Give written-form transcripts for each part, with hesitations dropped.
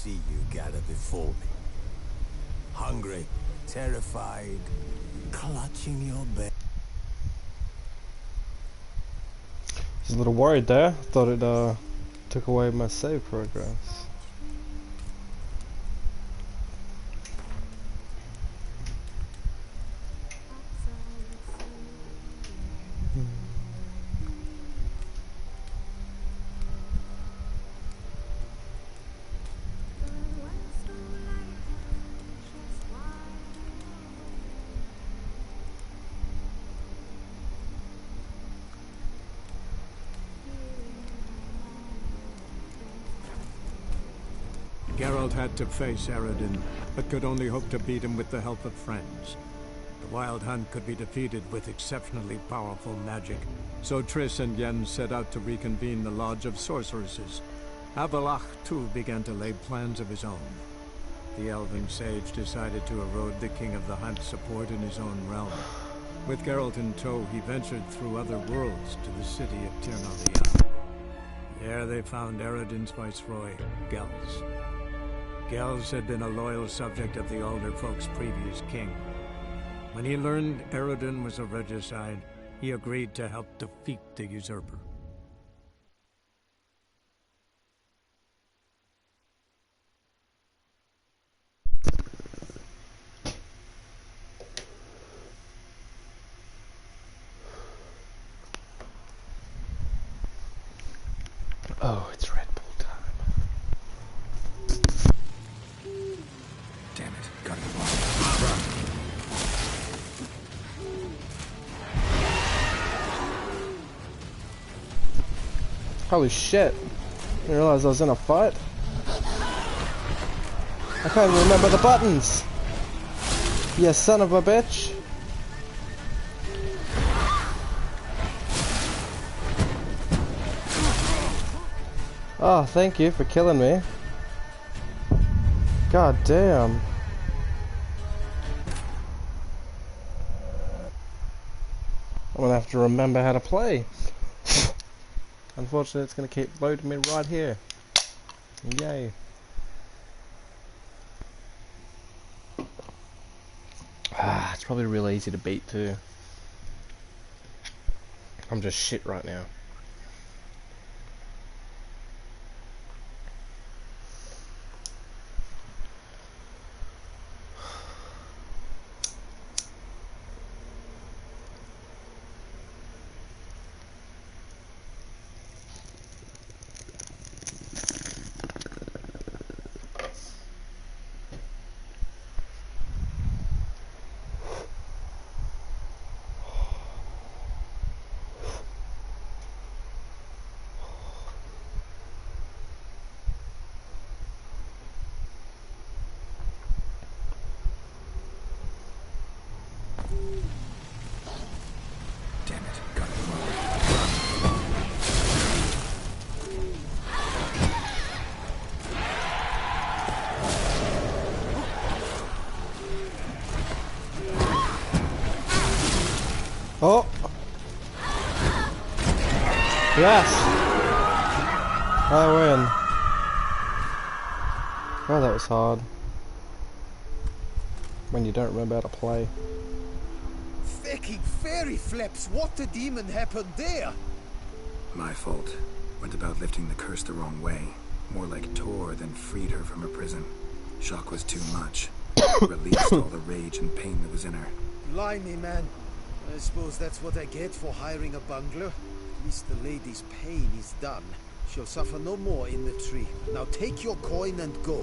see you gather before me. Hungry, terrified, clutching your bed. Just a little worried there. Thought it took away my save progress. Geralt had to face Eredin, but could only hope to beat him with the help of friends. The Wild Hunt could be defeated with exceptionally powerful magic, so Triss and Yen set out to reconvene the Lodge of Sorceresses. Avallac'h, too, began to lay plans of his own. The elven sage decided to erode the King of the Hunt's support in his own realm. With Geralt in tow, he ventured through other worlds to the city of Tir na Lian. There they found Eredin's viceroy, Gels. Gels had been a loyal subject of the Alder Folk's previous king. When he learned Eredin was a regicide, he agreed to help defeat the usurper. Oh, it's Red Bull time. Damn it, got it wrong. Holy shit. I didn't realize I was in a fight. I can't even remember the buttons. You son of a bitch. Oh, thank you for killing me. God damn. I'm gonna have to remember how to play. Unfortunately, it's gonna keep loading me right here. Yay. Ah, it's probably real easy to beat too. I'm just shit right now. Oh! Yes! I win. Oh, that was hard. When you don't remember how to play. Fucking fairy flips! What the demon happened there? My fault. Went about lifting the curse the wrong way. More like tore than freed her from her prison. Shock was too much. Released all the rage and pain that was in her. Blimey, man. I suppose that's what I get for hiring a bungler. At least the lady's pain is done. She'll suffer no more in the tree. Now take your coin and go.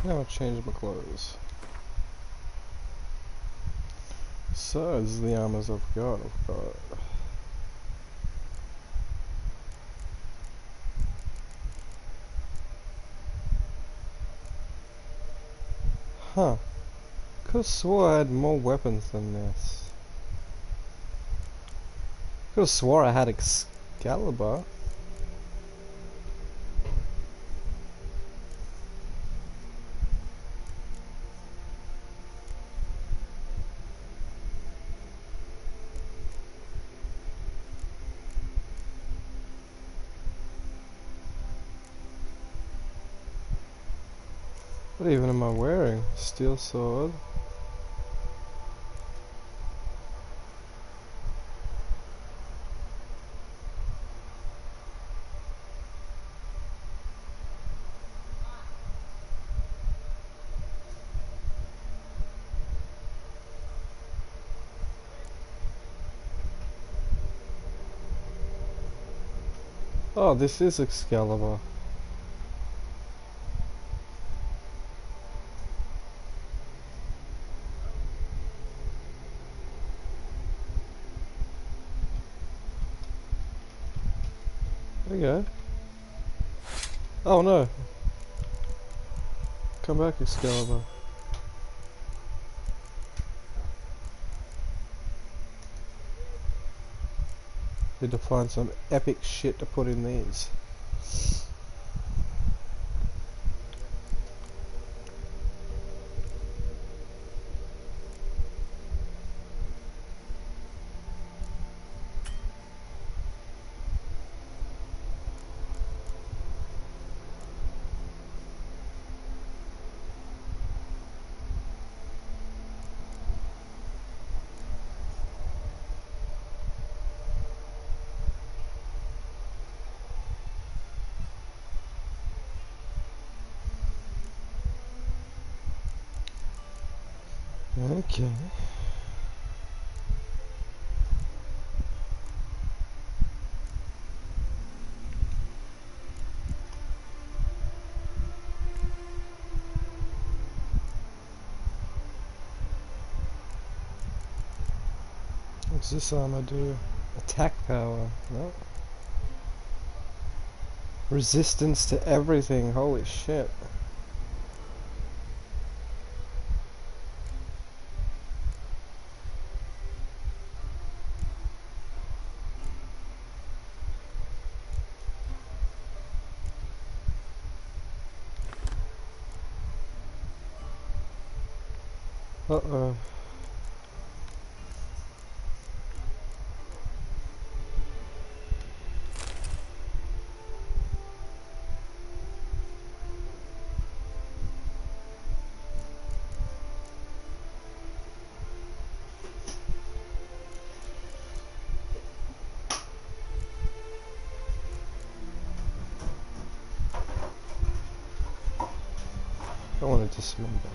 Now I'll change my clothes. So, this is the armors I've got. Huh. Could've swore I had more weapons than this. Could've swore I had Excalibur. What even am I wearing? Steel sword. Oh, this is Excalibur. There we go. Oh no. Come back, Excalibur. Need to find some epic shit to put in these. Okay. What's this armor do? Attack power. No. Resistance to everything. Holy shit. Uh-oh. I wanted to swim though.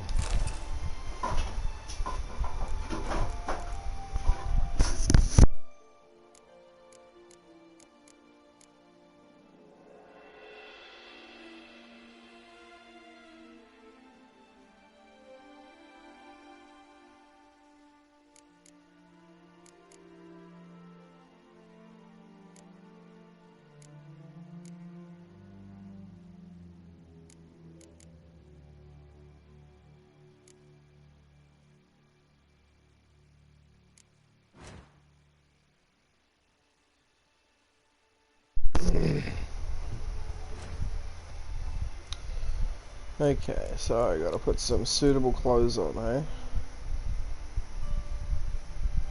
Okay, so I gotta put some suitable clothes on, eh?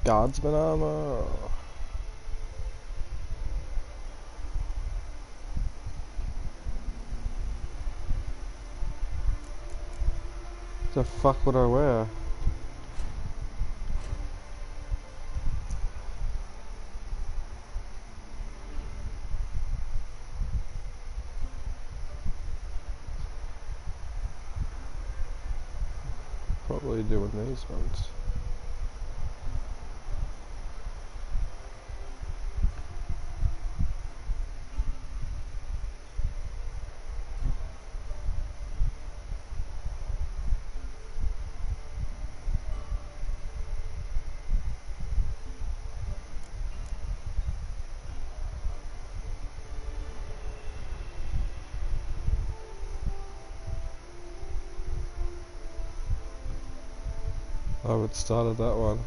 Guardsman armor. Or... the fuck would I wear? Probably doing these ones. time it started that one.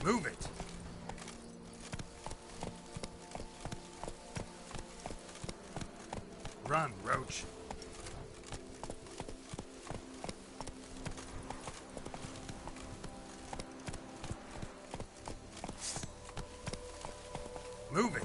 Move it! Run, Roach. Move it!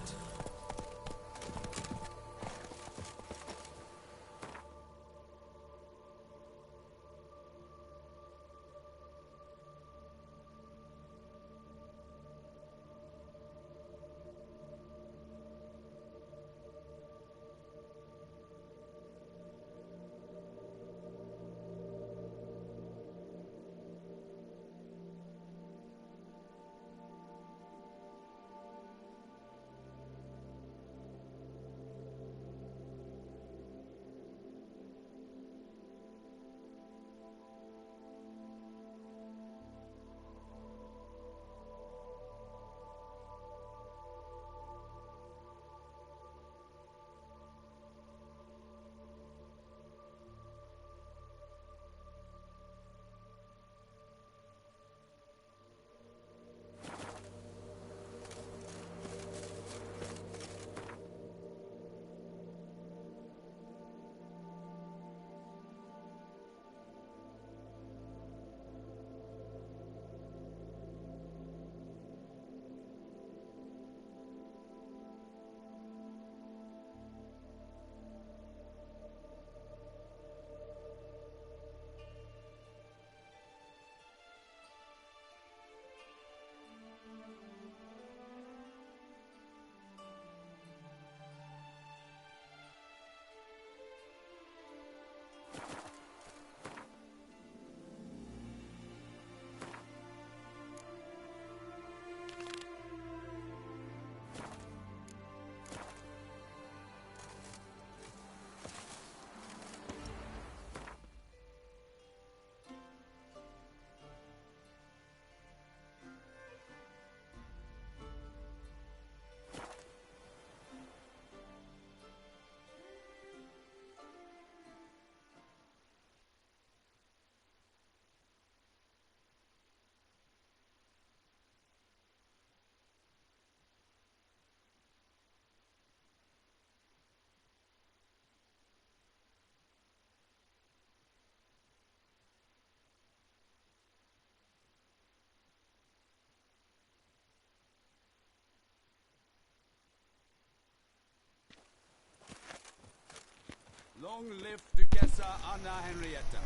Long live Duchessa Anna Henrietta.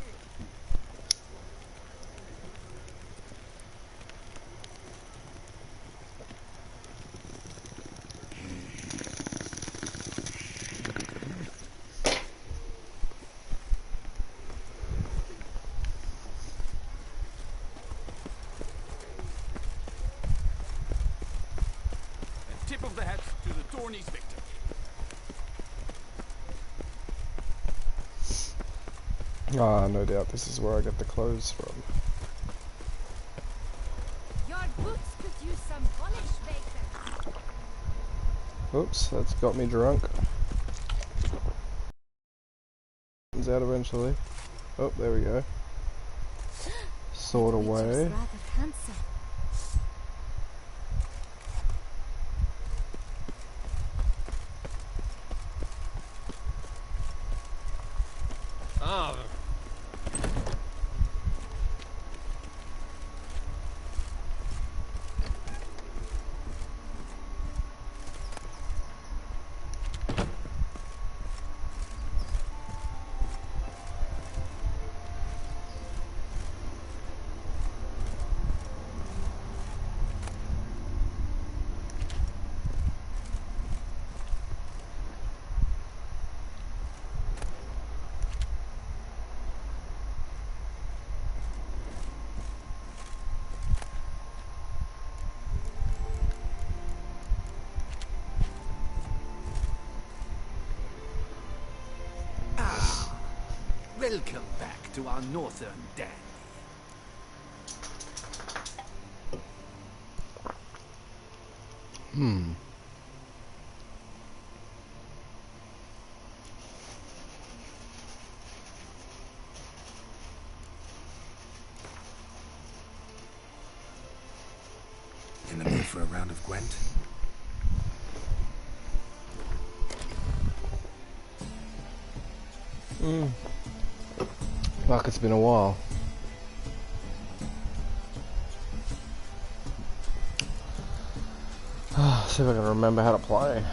A tip of the hat to the tourney's victor. Ah, no doubt this is where I get the clothes from. Your boots could use some polish, Baker. Oops, that's got me drunk. Comes out eventually. Oh, there we go. Sort of way. Rather handsome. Ah. Welcome back to our northern dandy. In the mood for a round of Gwent? Like it's been a while. See if I can remember how to play.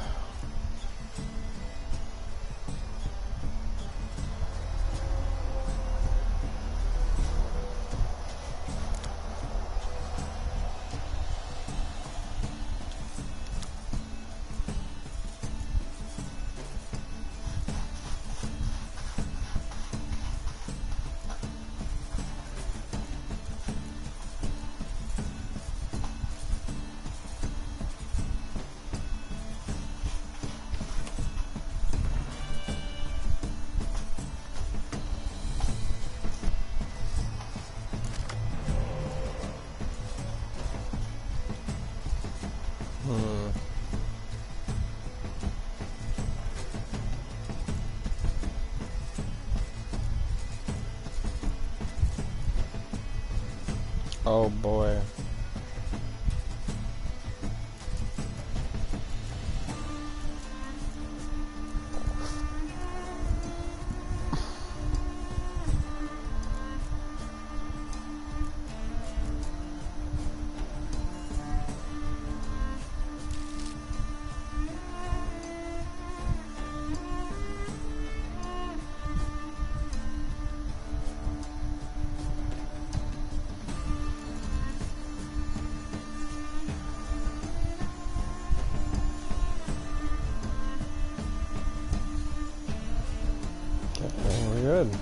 Oh boy. We're good.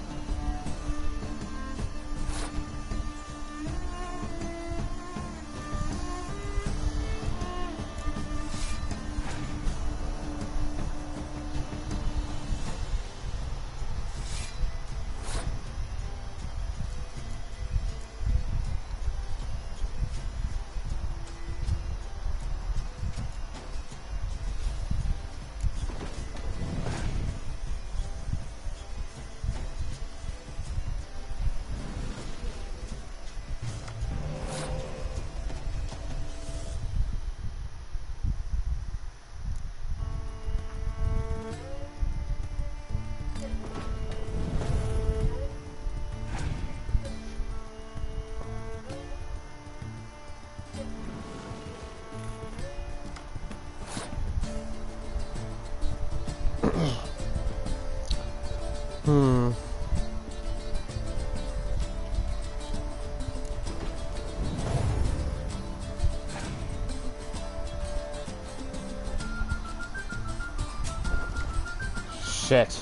Shit.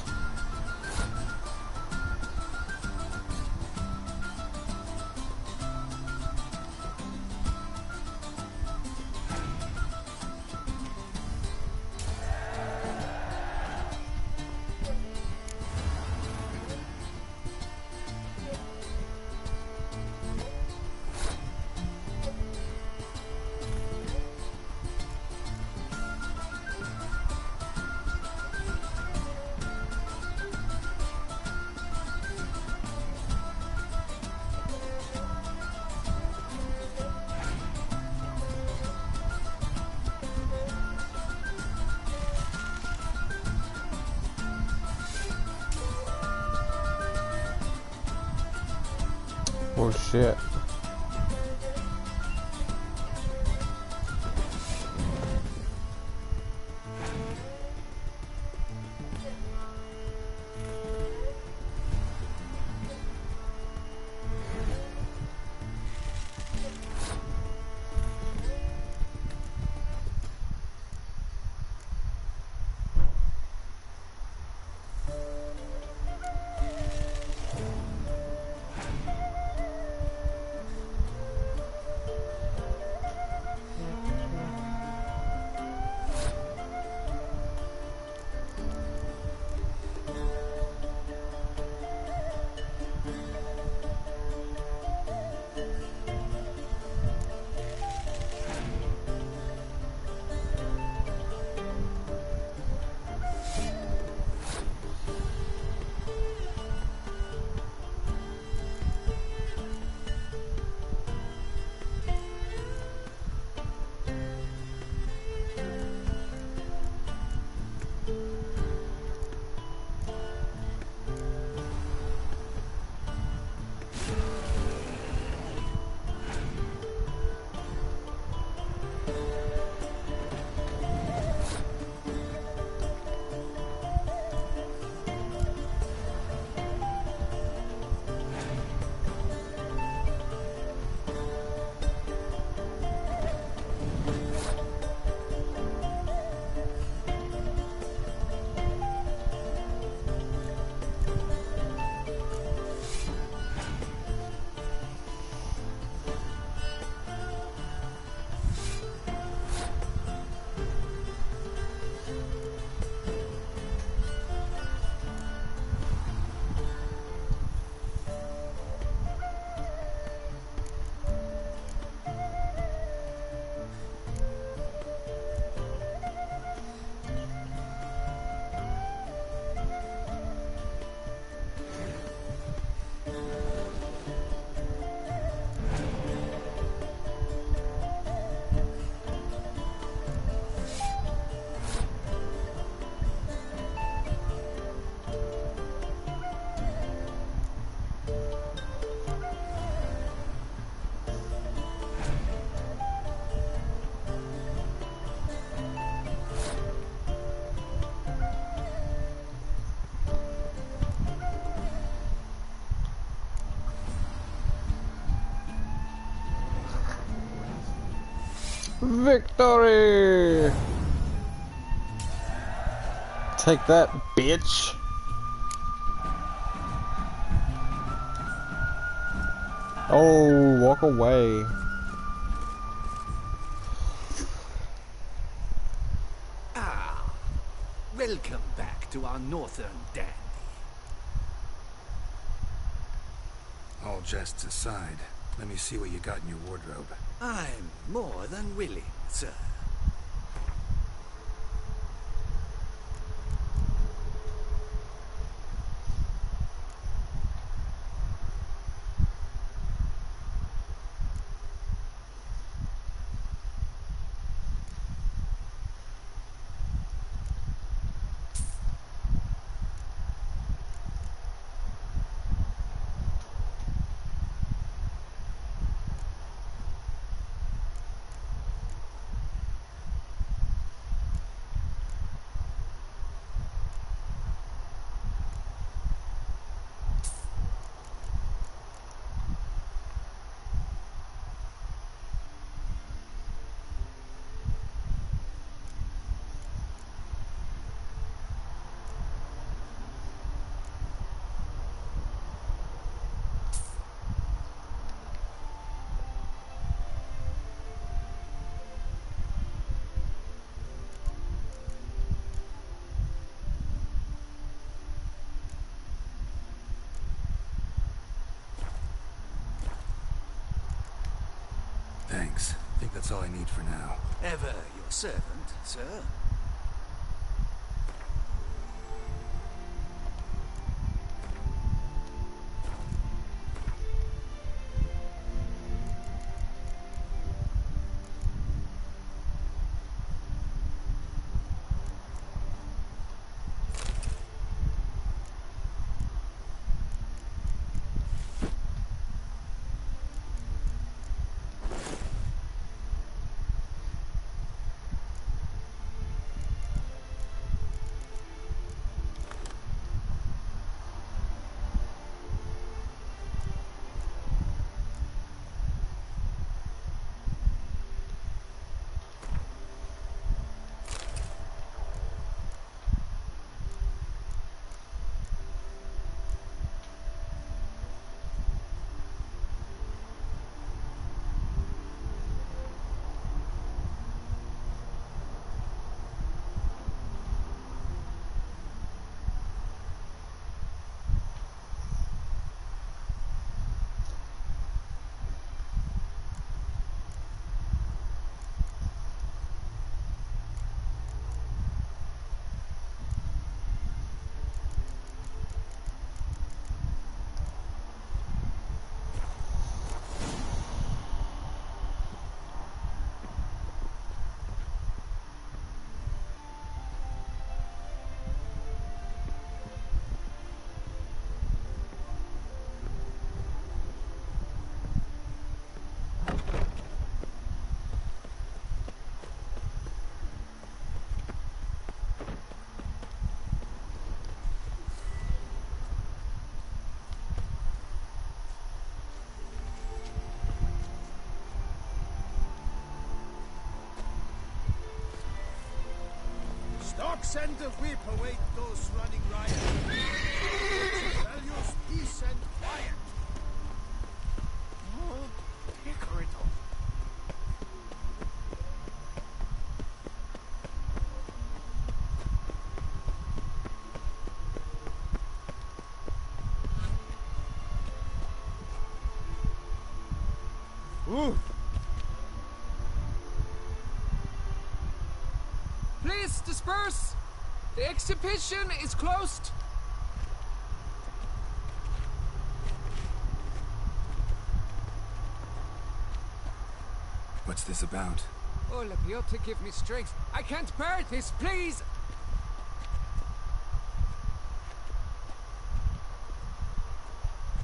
Oh shit. Victory! Take that, bitch! Oh, walk away. Ah, welcome back to our northern dandy. All jests aside, let me see what you got in your wardrobe. I'm more than willing, sir. Thanks. I think that's all I need for now. Ever your servant, sir. Send the whip away those running riot. Values peace and quiet. Oh, decorate off. Ooh. Please disperse. The exhibition is closed. What's this about? Oh, Lapiote, give me strength. I can't bear this, please.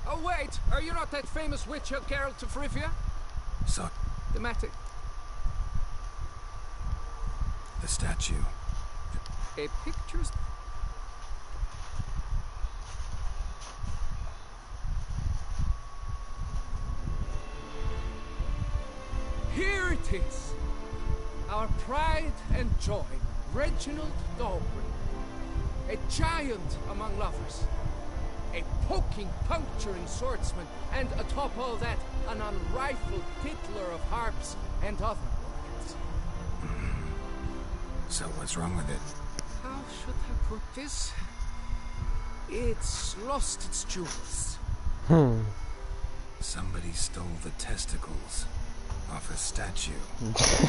Oh, wait. Are you not that famous witch of Geralt of Rivia? So, The matter. the statue. A picture's... Here it is. Our pride and joy, Reginald Dalbury. A giant among lovers. A poking, puncturing swordsman, and atop all that, an unrifled tittler of harps and other organs. So what's wrong with it? How should I put this? It's lost its jewels. Somebody stole the testicles off a statue.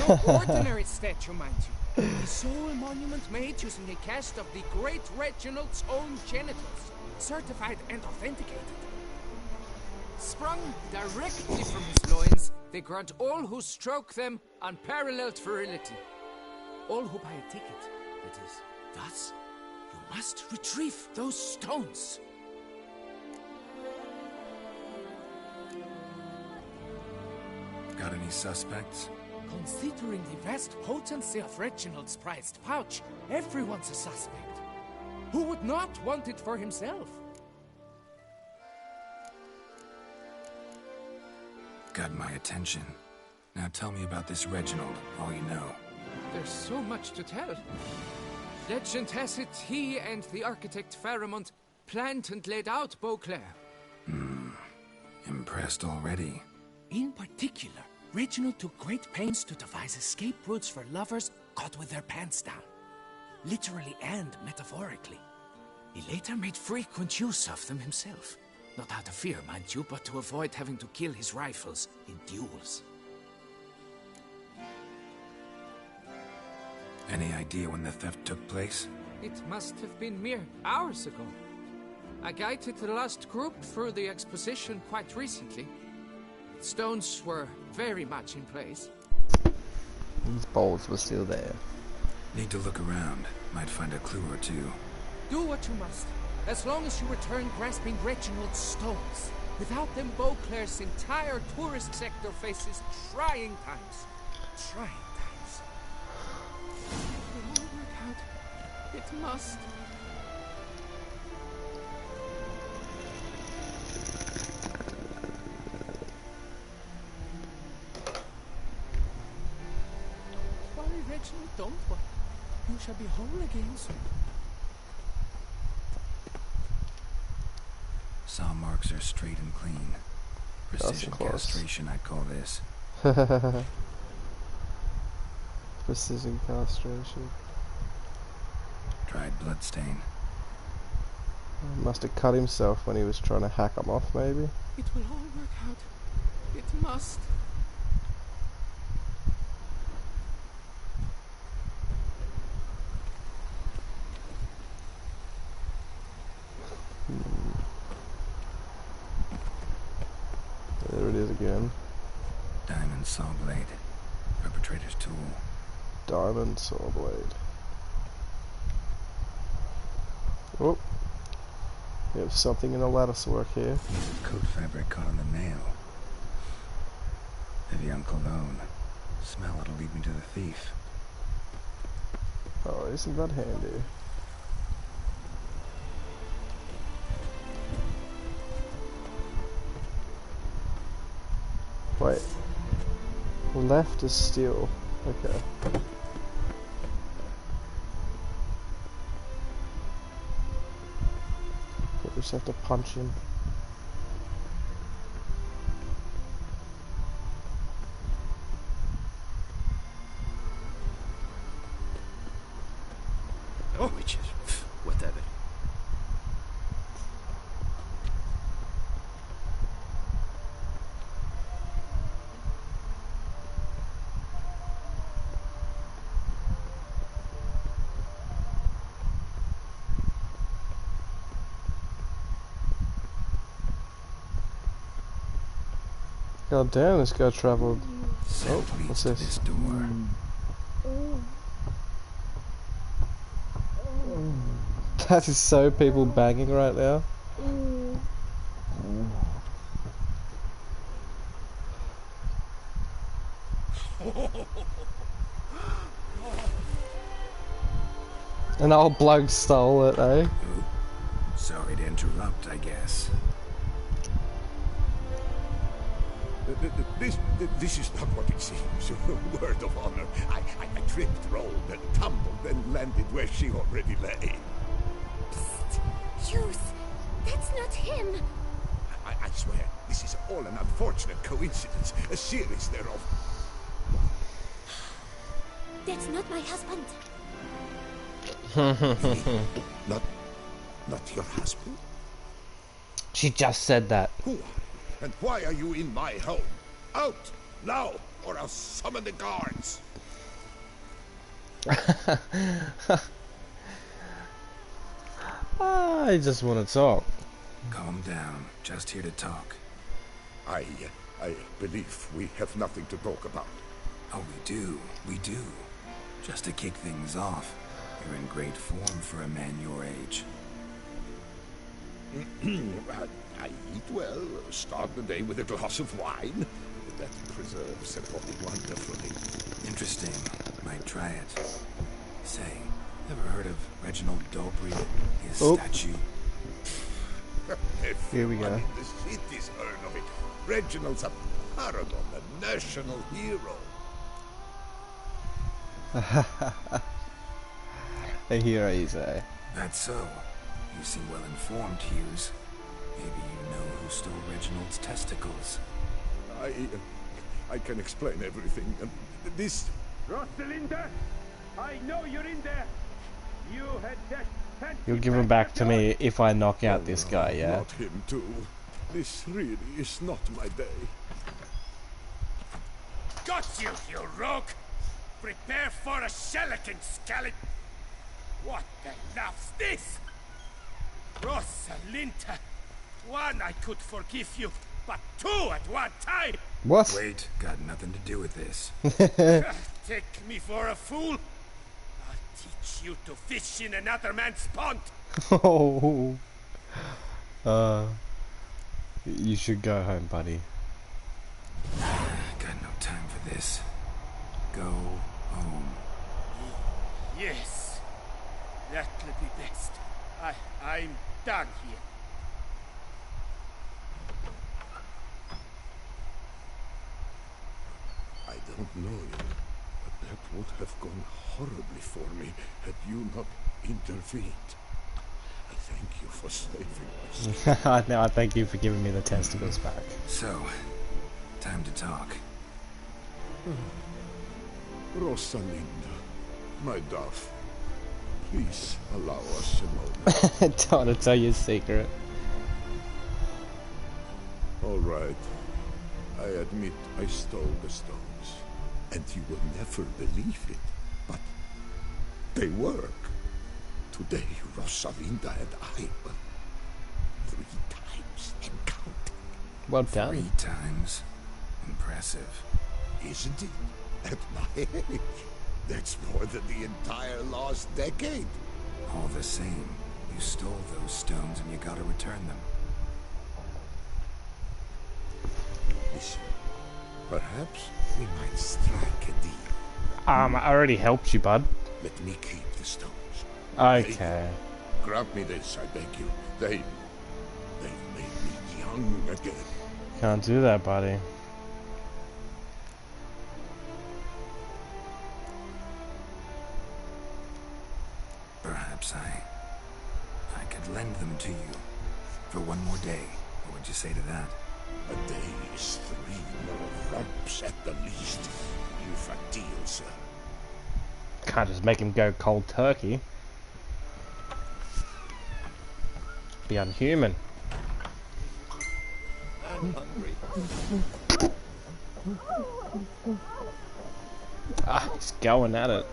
No ordinary statue, mind you. The sole monument made using a cast of the great Reginald's own genitals, certified and authenticated. Sprung directly from his loins, they grant all who stroke them unparalleled virility. All who buy a ticket, that is. Thus, you must retrieve those stones. Got any suspects? Considering the vast potency of Reginald's prized pouch, everyone's a suspect. Who would not want it for himself? Got my attention. Now tell me about this Reginald, all you know. There's so much to tell. Legend has it he and the architect Faramond planned and laid out Beauclair. Impressed already. In particular, Reginald took great pains to devise escape routes for lovers caught with their pants down. Literally and metaphorically. He later made frequent use of them himself. Not out of fear, mind you, but to avoid having to kill his rivals in duels. Any idea when the theft took place? It must have been mere hours ago. I guided the last group through the exposition quite recently. Stones were very much in place. These bowls were still there. Need to look around. Might find a clue or two. Do what you must, as long as you return grasping Reginald's stones. Without them, Beauclair's entire tourist sector faces trying times. Trying times. It will all work out. It must. Worry, Reginald, don't worry. You shall be whole again soon. Saw marks are straight and clean. Precision close. castration, I'd call this. Precision castration. Dried bloodstain. Must have cut himself when he was trying to hack him off, maybe. It will all work out. It must. There it is again. Diamond saw blade. Perpetrator's tool. Diamond saw blade. Oh. We have something in the lattice work here. Coat fabric caught on the nail. Evian cologne. Smell it'll lead me to the thief. Oh, isn't that handy? Wait. Left is steel. Okay. Just have to punch him. Oh, which is whatever. God damn, this guy traveled. Scent leads what's to this? this door. That is so people banging right now. An old bloke stole it, eh? Ooh. Sorry to interrupt, I guess. This is not what it seems. Word of honor. I tripped, rolled, and tumbled, and landed where she already lay. Psst! Youth! That's not him! I swear, this is all an unfortunate coincidence. A series thereof. That's not my husband. Not your husband? She just said that. Who are you? And why are you in my home? Out! Now! Or I'll summon the guards! I just want to talk. Calm down. Just here to talk. I believe we have nothing to talk about. Oh, we do. We do. Just to kick things off, you're in great form for a man your age. I eat well, start the day with a glass of wine. That preserves the body wonderfully. Interesting. Might try it. Say, ever heard of Reginald Dobry, his statue? Here we go. Everyone in the city's heard of it. Reginald's a paragon, a national hero. A hero, you say? That's so. You seem well informed, Hughes. Maybe you know who stole Reginald's testicles. I can explain everything. This... Rosalinda, I know you're in there. You had that fancy... You'll give him back to me if I knock out this guy, yeah? Not him too. This really is not my day. Got you, you rogue! Prepare for a shellacking, scallop! What the laugh's this? Rosalinda, one I could forgive you, but two at one time! What? Wait, got nothing to do with this. Take me for a fool? I'll teach you to fish in another man's pond! Oh. You should go home, buddy. Got no time for this. Go home. Yes, that'll be best. I'm done here. I don't know you, but that would have gone horribly for me had you not intervened. I thank you for saving my skin. No, I thank you for giving me the testicles back. So, time to talk. Rosalinda, my dove, please allow us a moment. I don't want to tell you a secret. All right. I admit I stole the stones. And you will never believe it, but they work. Today, Rosalinda and I were 3 times and counting. Well done. 3 times. Impressive. Isn't it? At my age, that's more than the entire last decade. All the same, you stole those stones and you gotta return them. Listen, perhaps we might strike a deal. I already helped you, bud. Let me keep the stones. Okay. Grant me this, I beg you. They've made me young again. Can't do that, buddy. Perhaps I could lend them to you. For one more day. What would you say to that? A day is 3 more lumps at the least. You've a deal, sir. Can't just make him go cold turkey. Be unhuman. I'm hungry. Ah, he's going at it.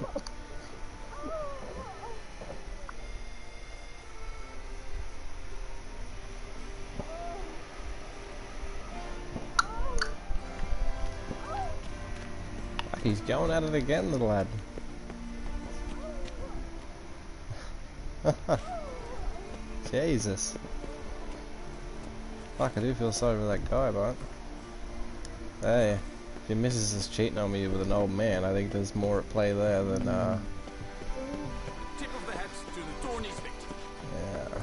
He's going at it again, the lad. Jesus. Fuck, I do feel sorry for that guy, but... Hey, if your missus is cheating on me with an old man, I think there's more at play there than, Tip of the hat to the Thorny's victory. yeah.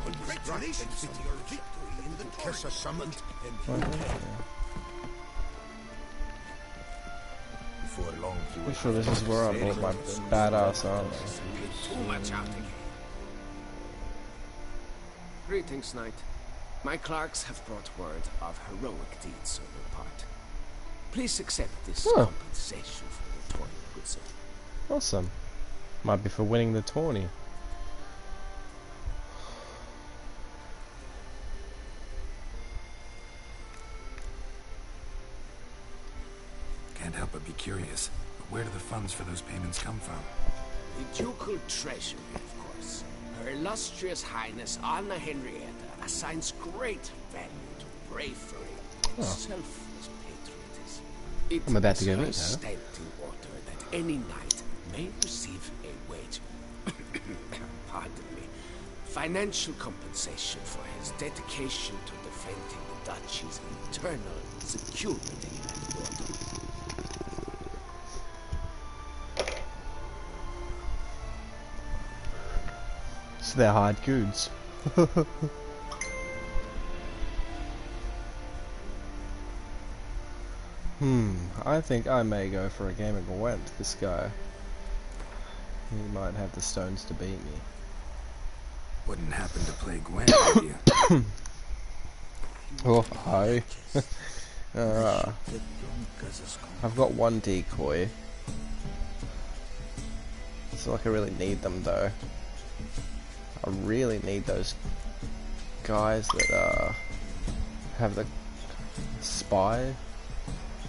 Congratulations on your victory in the Tessa Summit. Before long, you I'm sure this is where I bought my badass armor. Too much out again. Greetings, Knight. My clerks have brought word of heroic deeds on your part. Please accept this compensation for the tourney, good sir. Awesome. Might be for winning the tourney. Can't help but be curious. But where do the funds for those payments come from? The ducal treasury, of course. Her illustrious highness Anna Henrietta assigns great value to bravery and selfless patriotism. I'm about to go It meet her. is her standing order that any knight may receive a wage, pardon me, financial compensation for his dedication to defending the duchy's internal security and order. So they're hard goods. I think I may go for a game of Gwent, this guy. He might have the stones to beat me. Wouldn't happen to play Gwen, would you? Oh, hi. I've got one decoy. It's not like I really need them though. I really need those guys that have the spy,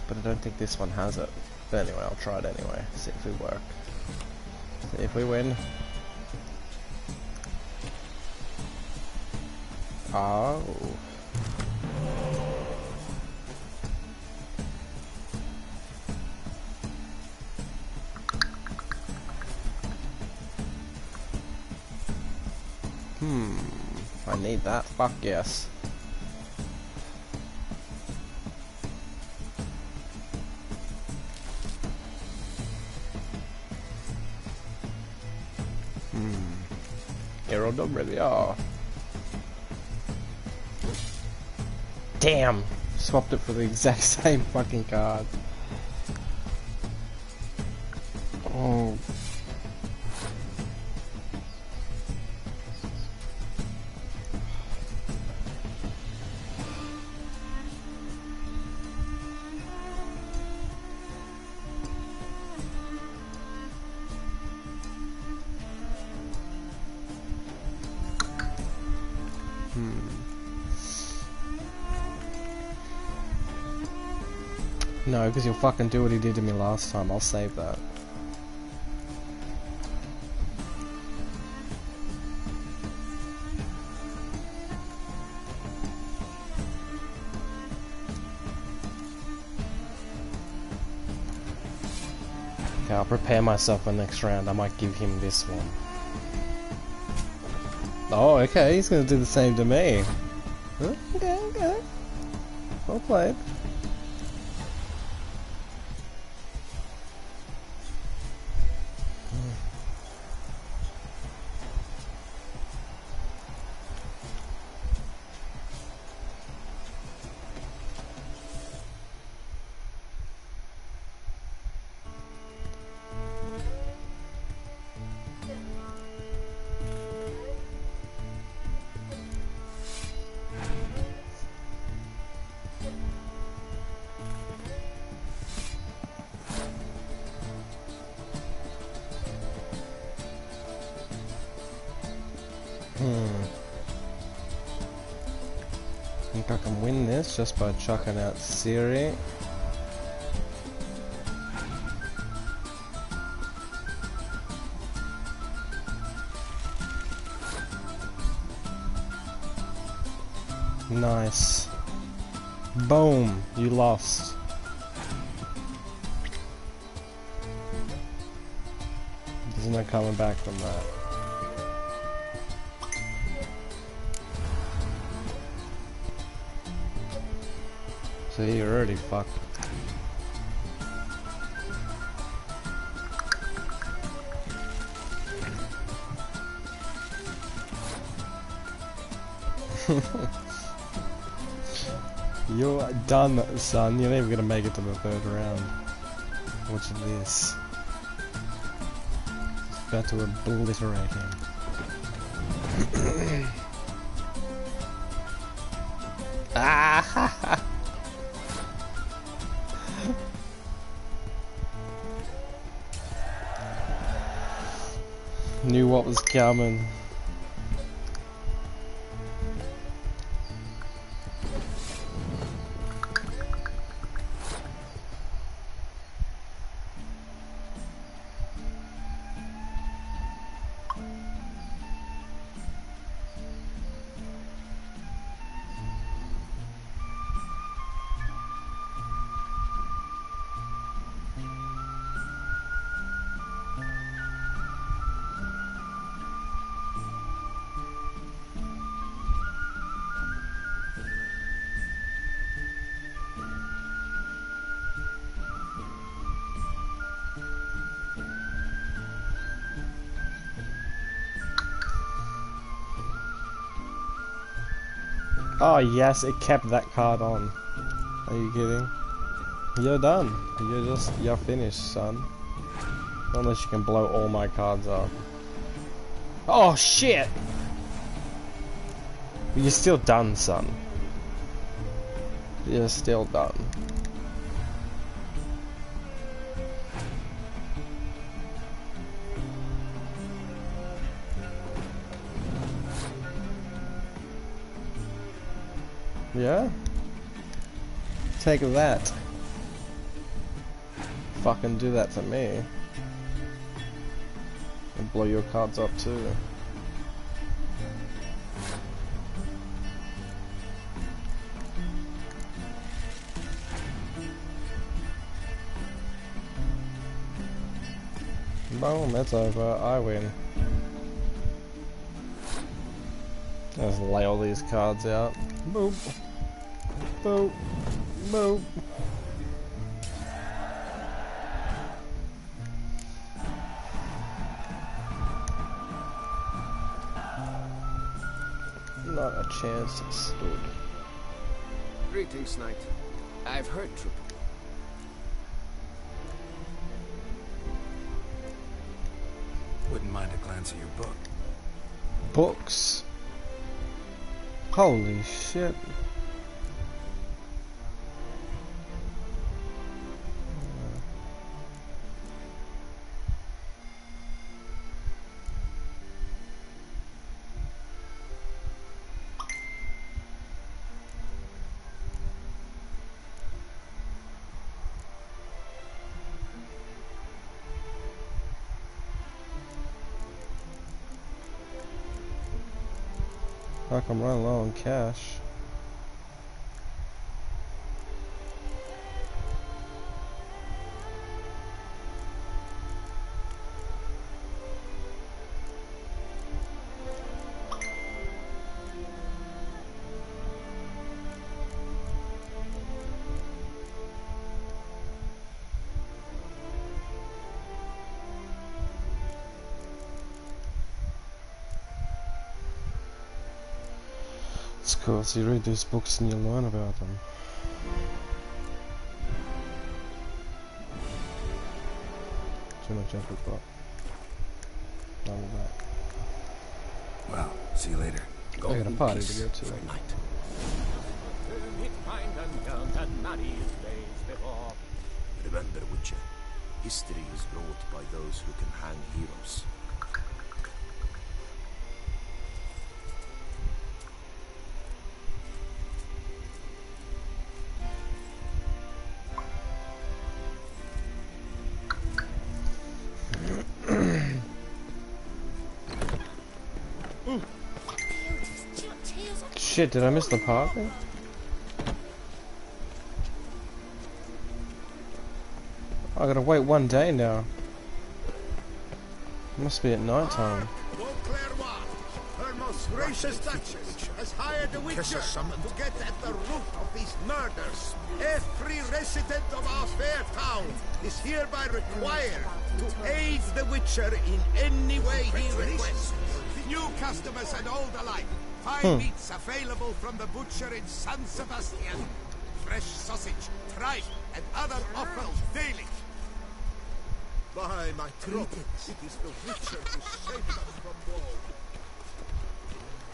but I don't think this one has it. But anyway, I'll try it anyway. See if we work. See if we win. Oh. I need that. Fuck yes. Hero ready. Oh. Damn! Swapped it for the exact same fucking card. Oh. No, because you'll fucking do what he did to me last time. I'll save that. Okay, I'll prepare myself for next round. I might give him this one. Oh, okay, he's gonna do the same to me. Okay, okay. Well played. I think I can win this just by chucking out Siri. Nice. Boom, you lost. There's no coming back from that. So you're already fucked. You're done, son. You're not even gonna make it to the third round. Watch this. It's about to obliterate him. Ah! Knew what was coming. Oh yes, it kept that card on. Are you kidding? You're done. You're finished, son. Unless you can blow all my cards up. Oh shit! You're still done, son. You're still done. Yeah? Take that. Fucking do that to me. And blow your cards up too. Boom, it's over. I win. Just lay all these cards out. Boop. Boop. Boop. Not a chance stood. Greetings, Knight. I've heard true. Wouldn't mind a glance at your book. Books? Holy shit. Fuck, I'm running low on cash. It's cool, so you read these books and you learn about them. Too much effort, but done with that. Well, see you later. I got a party to go to. Remember, Witcher, history is wrought by those who can hang heroes. Shit, did I miss the party? I gotta wait 1 day now. Must be at night time. Her most gracious Duchess has hired a Witcher to get at the root of these murders. Every resident of our fair town is hereby required to aid the Witcher in any way he requests. New customers and old alike. Fine meats available from the butcher in San Sebastian. Fresh sausage, tripe, and other offals daily. By my troth, it is the Witcher who saved us from woe.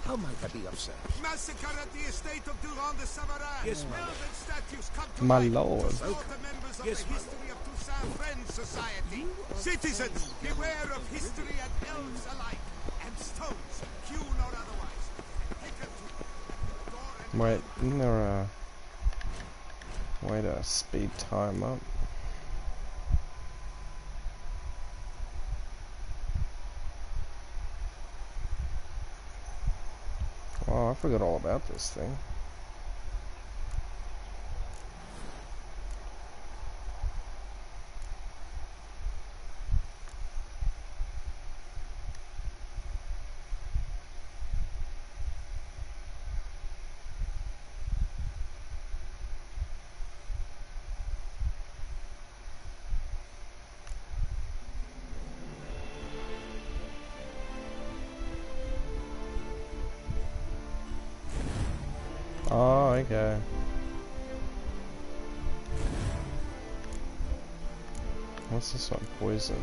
How might I be of service? Massacre at the estate of Durand de Savarin. Yes, my Elven statues come to My life lord. to slaughter members of the History of Toussaint Friends Society. Citizens, beware of history and elves alike, and stones, hewn or otherwise, taken to door and Wait, isn't there a way to speed time up? Wow, I forgot all about this thing. Oh, okay. What's this one? Poison.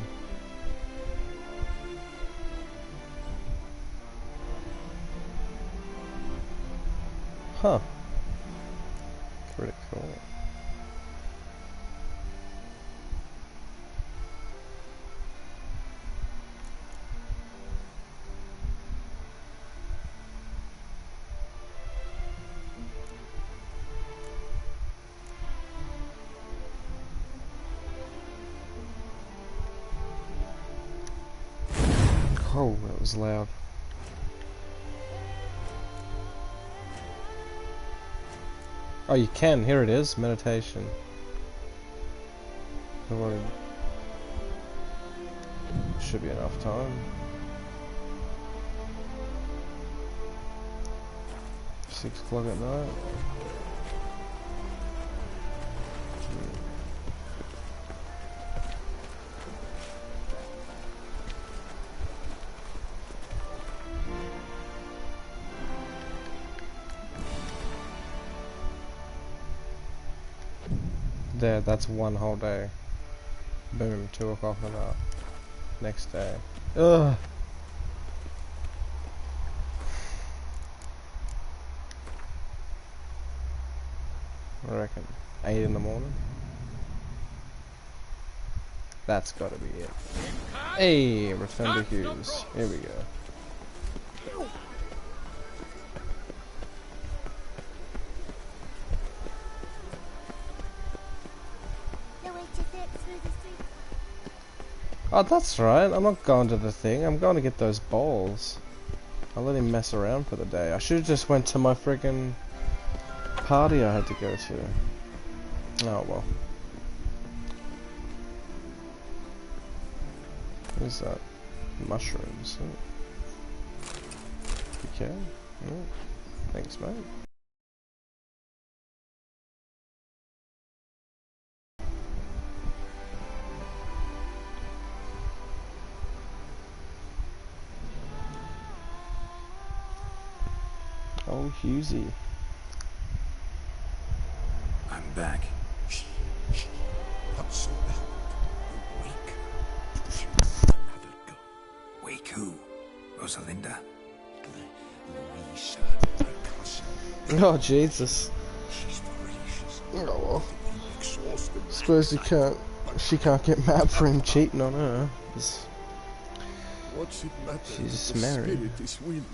Huh. Pretty cool. Oh, that was loud. Oh, you can. Here it is. Meditation. Should be enough time. 6 o'clock at night. There, that's one whole day. Boom, 2 o'clock at night. Next day. Ugh. I reckon 8 in the morning. That's gotta be it. Hey, return to Hughes. Here we go. Oh, that's right. I'm not going to the thing. I'm going to get those balls. I'll let him mess around for the day. I should have just went to my friggin' party I had to go to. Oh, well. What is that? Mushrooms. Oh. Okay. Oh. Thanks, mate. Oh, Hughesy. I'm back. Shh, shh. Not so loud. You'll wake. Another go. Wake who? Rosalinda? Louisa, her cousin. Oh, Jesus. She's voracious. Oh, well. Exhausted. Suppose she can't get mad for him cheating on her. What's it matter? She's that the married. spirit is willing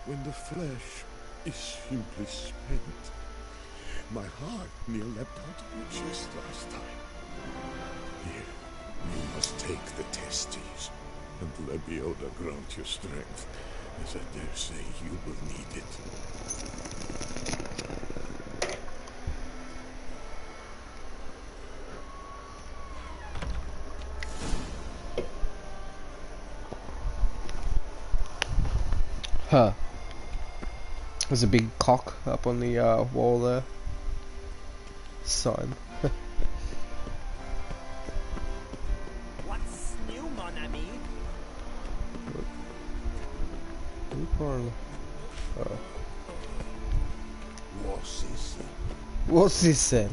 when the flesh is simply spent. My heart near leapt out of my chest last time. Here, you must take the testes, and Lebioda grant your strength, as I dare say you will need it. Huh. There's a big cock up on the wall there. Sign. What's new, mon ami? Oh. What's this? What's this then?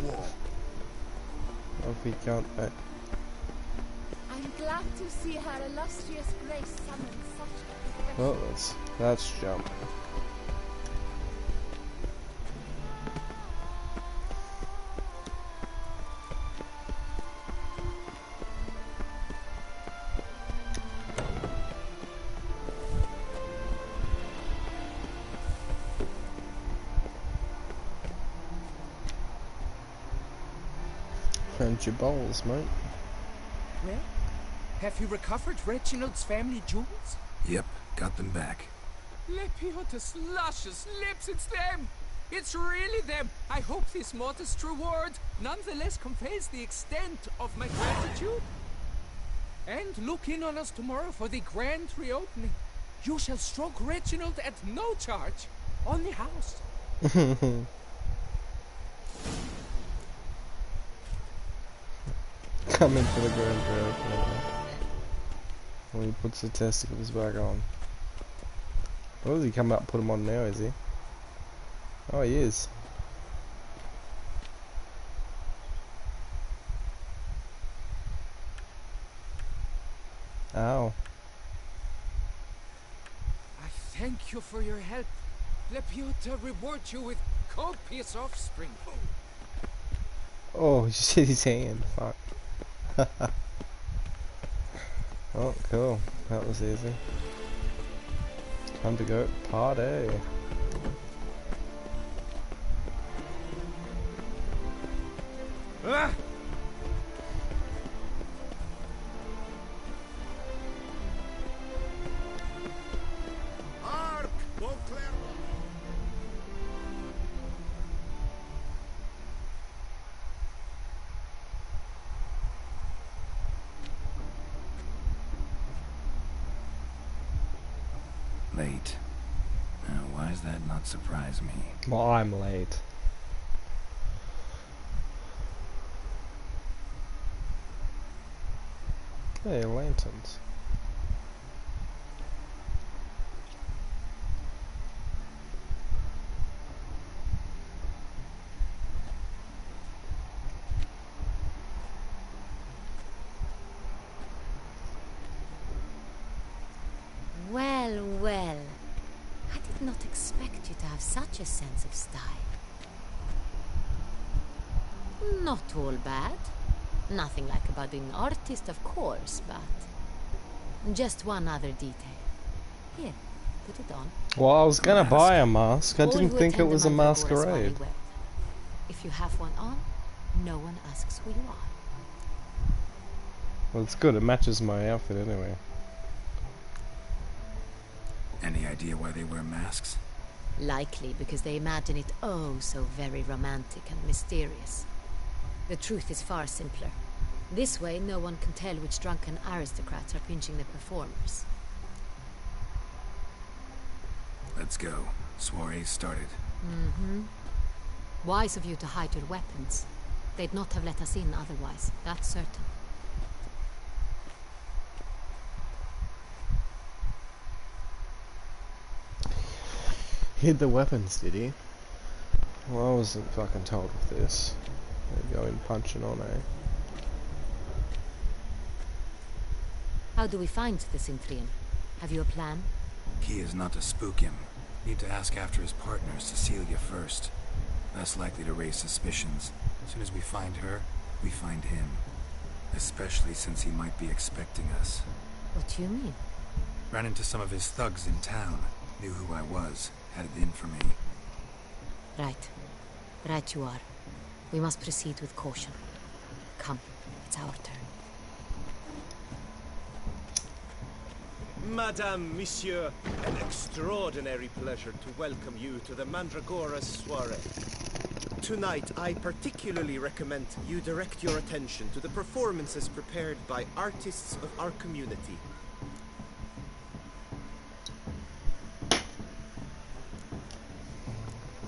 Oh, we can't. I'm glad to see her illustrious grace summon such a Well, professional. let's jump. Found your bowls, mate. Well, have you recovered Reginald's family jewels? Yep, got them back. Lepiotus luscious lips, it's them! It's really them! I hope this modest reward nonetheless conveys the extent of my gratitude. And look in on us tomorrow for the grand reopening. You shall stroke Reginald at no charge. On the house. Coming for the grand reopening. When he puts the testicles back on. What does he come up and put them on now, is he? Oh, he is. Ow. I thank you for your help. Lepiota reward you with copious offspring. Oh, you see his hand. Fuck. Oh, cool. That was easy. Time to go party. Ah! Hark, Beauclerc! Late. Now, why does that not surprise me? Well, I'm late. Hey, lanterns. Well, well. I did not expect you to have such a sense of style. Not all bad. Nothing like a budding artist, of course, but just one other detail. Here, put it on. Well, I was gonna buy a mask. I All didn't who think it attend the was a Mandragora's masquerade. body wear them. If you have one on, no one asks who you are. Well, it's good. It matches my outfit anyway. Any idea why they wear masks? Likely because they imagine it oh so very romantic and mysterious. The truth is far simpler. This way, no one can tell which drunken aristocrats are pinching the performers. Let's go. Soiree's started. Mm-hmm. Wise of you to hide your weapons. They'd not have let us in otherwise, that's certain. Hid the weapons, did he? Well, I wasn't fucking told with this. They're going punching on, eh? How do we find the Synthrian? Have you a plan? Key is not to spook him. Need to ask after his partner, Cecilia, first. Less likely to raise suspicions. As soon as we find her, we find him. Especially since he might be expecting us. What do you mean? Ran into some of his thugs in town. Knew who I was. Had it in for me. Right. Right you are. We must proceed with caution. Come, it's our turn. Madame, Monsieur, an extraordinary pleasure to welcome you to the Mandragora's soiree. Tonight, I particularly recommend you direct your attention to the performances prepared by artists of our community.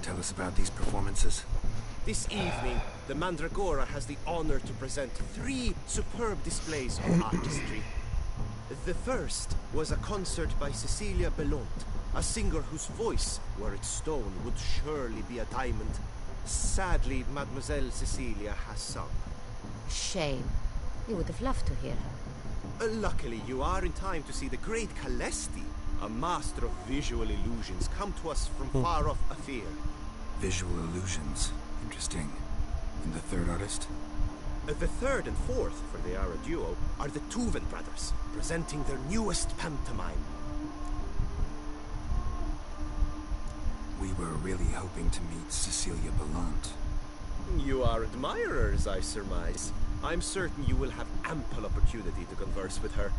Tell us about these performances. This evening, the Mandragora has the honor to present 3 superb displays of artistry. The first was a concert by Cecilia Belont, a singer whose voice, were it stone, would surely be a diamond. Sadly, Mademoiselle Cecilia has sung. Shame. We would have loved to hear her. Luckily, you are in time to see the great Calesti, a master of visual illusions, come to us from far off Afir. Visual illusions. Interesting. And the third artist? The third and fourth, for they are a duo, are the Tuven brothers, presenting their newest pantomime. We were really hoping to meet Cecilia Bellant. You are admirers, I surmise. I'm certain you will have ample opportunity to converse with her.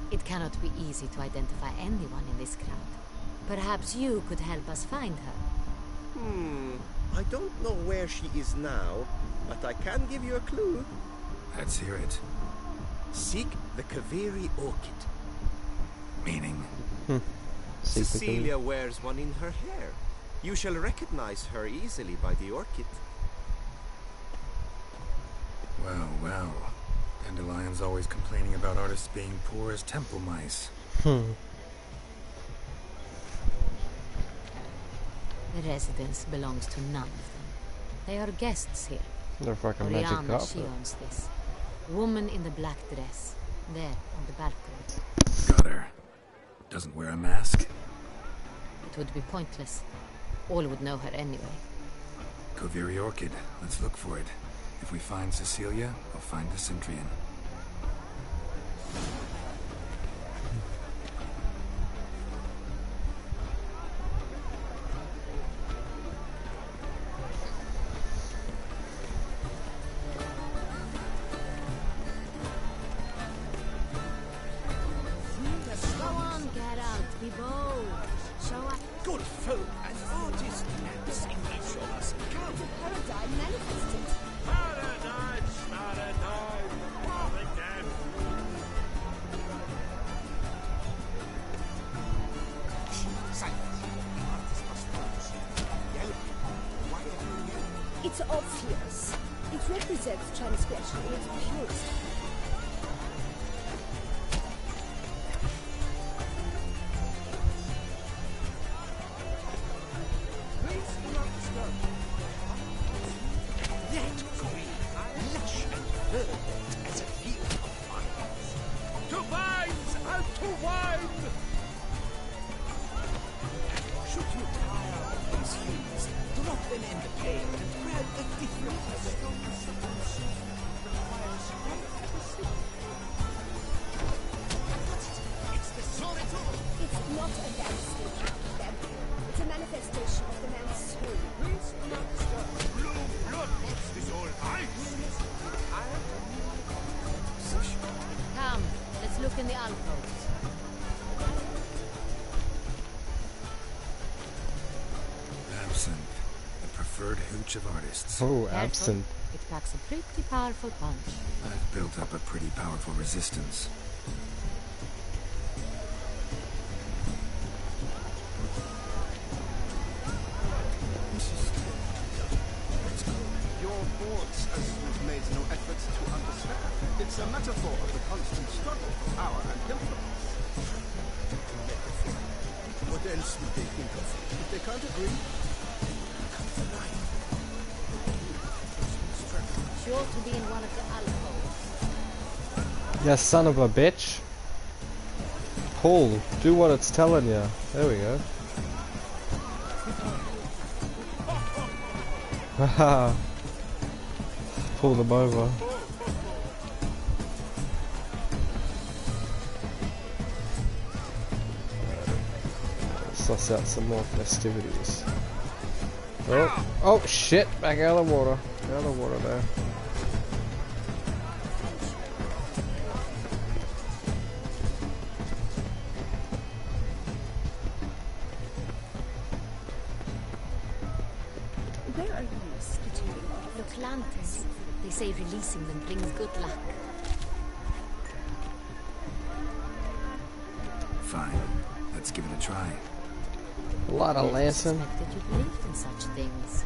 It cannot be easy to identify anyone in this crowd. Perhaps you could help us find her. I don't know where she is now, but I can give you a clue. Let's hear it. Seek the Kaveri orchid. Meaning? Cecilia wears one in her hair. You shall recognize her easily by the orchid. Well, well. Dandelion's always complaining about artists being poor as temple mice. The residence belongs to none of them. They are guests here. They're fucking magic Oriana, carpet. she owns this. Woman in the black dress. There, on the balcony. Got her. Doesn't wear a mask. It would be pointless. All would know her anyway. Koviri Orchid. Let's look for it. If we find Cecilia, we'll find the Centrian. Go on, get out, be bold. Show up. Good folk, an artist naps English on us. Come. Paradigm manifested. Paradigm, what again? Silence. The artist must focus. Yell. Why are you yelling? It's obvious. It represents transgression in its purest. Please do not disturb. That green, lush and verdant as a field of vines. To vines and to wine! Should you tire of these hues, drop them in the pail and grab a different It's the Sorito! It's not a landscape, it's a manifestation of the man's soul. Please do not disturb. Blue blood wants this all ice! Come, let's look in the alcoves. Absinthe. The preferred hooch of artists. Oh, Careful. absinthe. It packs a pretty powerful punch. I've built up a pretty powerful resistance. Your thoughts as you've made no effort to understand. It's a metaphor of the constant struggle for power and influence. What else would they think of? If they can't agree, She ought to be in one of the alcoves. Yeah, son of a bitch. Pull. Do what it's telling you. There we go. Haha. Pull them over. Suss out some more festivities. Oh, oh shit! Back out of the water. Out of the water there. of lanterns. They say releasing them brings good luck. Fine. Let's give it a try. A lot of Lansing. I suspected you believed in such things.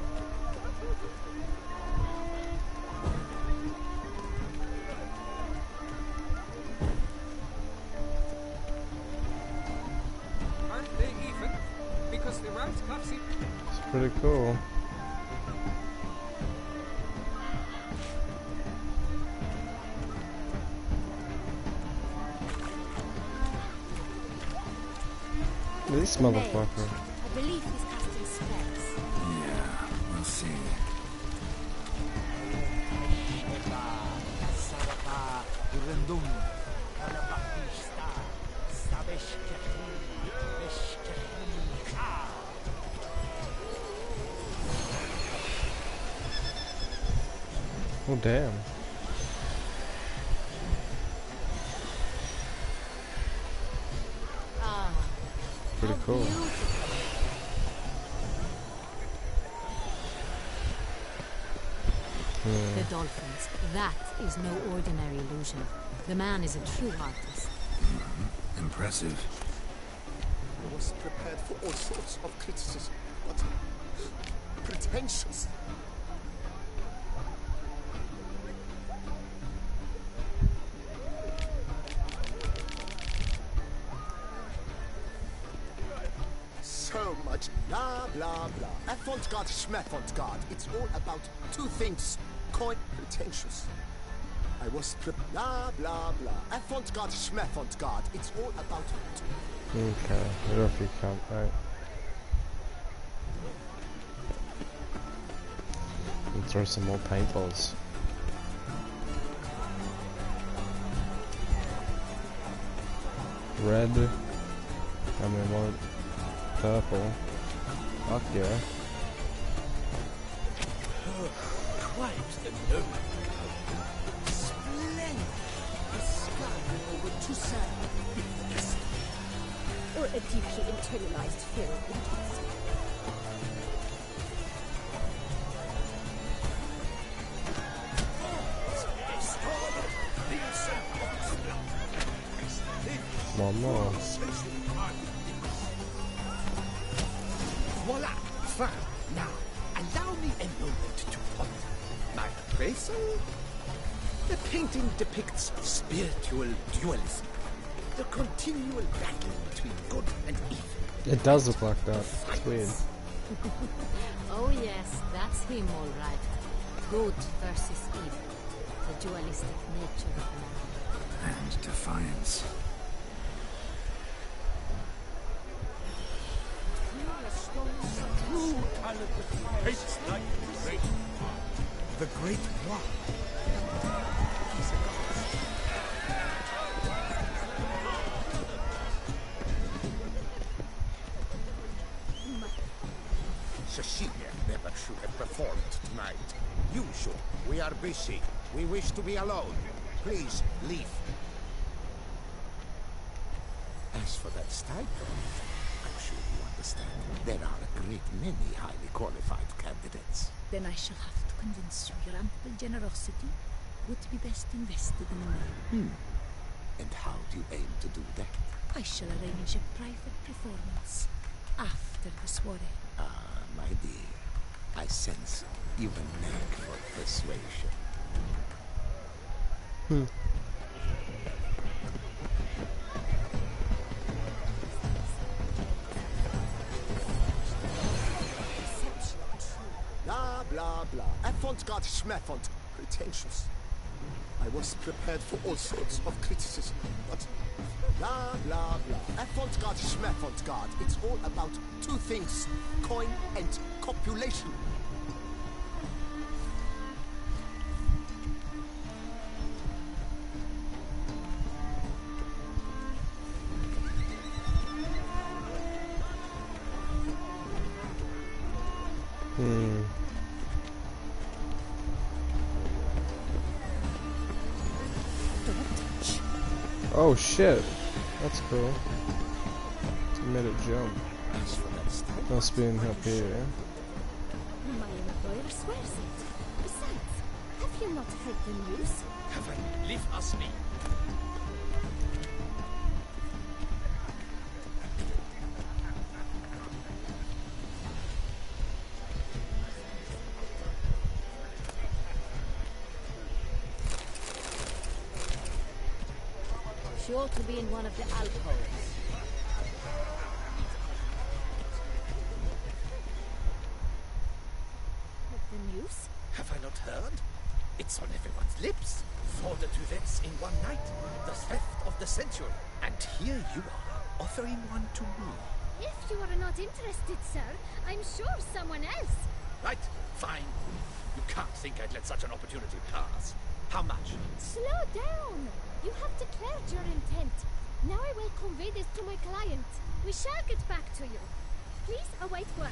Aren't they even? Because the right cuffs it. It's pretty cool. This motherfucker. I believe he's casting spells. Yeah, we'll see. Oh damn. Ah, Pretty how cool. beautiful. The dolphins. That is no ordinary illusion. The man is a true artist. Impressive. I was prepared for all sorts of criticism, but pretentious. So much blah blah blah. Avant-garde, schmavant-garde. It's all about two things. Coin, pretentious. I was blah blah blah. Avant-garde, schmavant-garde. It's all about Okay, what if you can't, right? And throw some more paintballs. Red. I mean, what? Purple. Fuck yeah. Quite the note. splendid. The sky over Toussaint. Or a deeply internalized fear of intimacy. One more. Voila! Fine. Now, allow me a moment to ponder. My appraisal? The painting depicts spiritual dualism. The continual battle between good and evil. It does look like that. It's weird. Oh yes, that's him all right. Good versus evil. The dualistic nature of man. And defiance. True colored defiance like the great one. The great one. Cecilia never should have performed tonight. You should. We are busy. We wish to be alone. Please, leave. As for that stipend, I'm sure you understand. There are a great many highly qualified candidates. Then I shall have to convince you your ample generosity would be best invested in me. And how do you aim to do that? I shall arrange a private performance after the soiree. Ah, my dear, I sense you've a knack for persuasion. Blah, blah, blah. Avant-garde, schmavant. Pretentious. I was prepared for all sorts of criticism, but blah, blah, blah. Avant-garde, schmavant-garde. It's all about two things. Coin and copulation. Oh shit. That's cool. It made it jump. As for that Must be in up here. My employer swears it. Besides, you not heard the news? Heaven, leave us be. Sure to be in one of the alcoves. The news? Have I not heard? It's on everyone's lips. 4 duets in one night. The theft of the century. And here you are, offering one to me. If you are not interested, sir, I'm sure someone else. Right, fine. You can't think I'd let such an opportunity pass. How much? Slow down. You have declared your intent. Now I will convey this to my client. We shall get back to you. Please await word.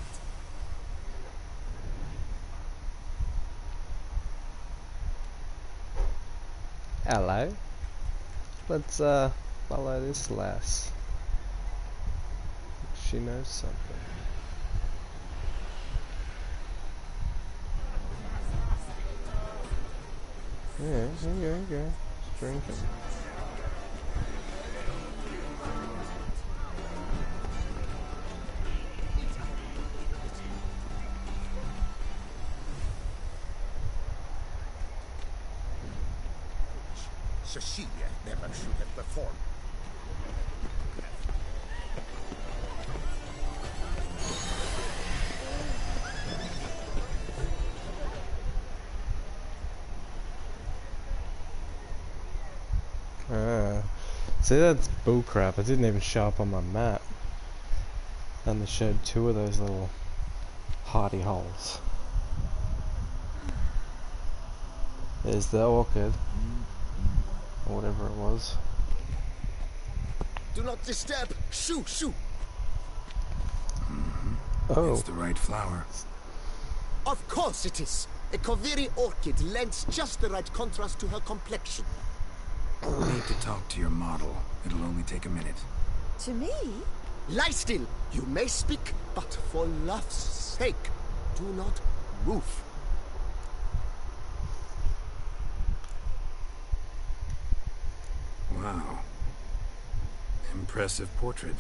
Hello. Let's follow this lass. She knows something. Yeah, here you go. Just drinking. Cecilia never should have performed. See, that's bullcrap. It didn't even show up on my map. And they showed 2 of those little hardy holes. There's the orchid. Or whatever it was. Do not disturb. Shoo, shoo. Oh. It's the right flower. Of course it is. A Koviri orchid lends just the right contrast to her complexion. I need to talk to your model. It'll only take a minute. To me? Lie still. You may speak, but for love's sake, do not move. Wow. Impressive portrait.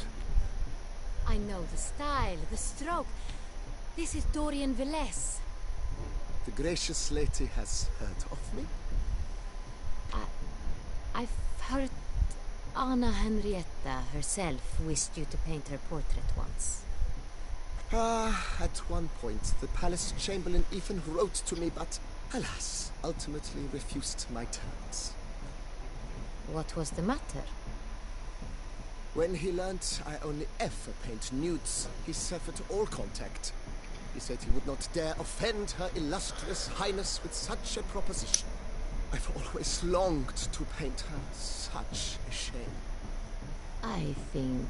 I know the style, the stroke. This is Dorian Velez. The gracious lady has heard of me? I've heard Anna Henrietta herself wished you to paint her portrait once. At one point, the palace chamberlain even wrote to me, but alas, ultimately refused my terms. What was the matter? When he learned I only ever paint nudes, he severed all contact. He said he would not dare offend her illustrious highness with such a proposition. I've always longed to paint her. Such a shame. I think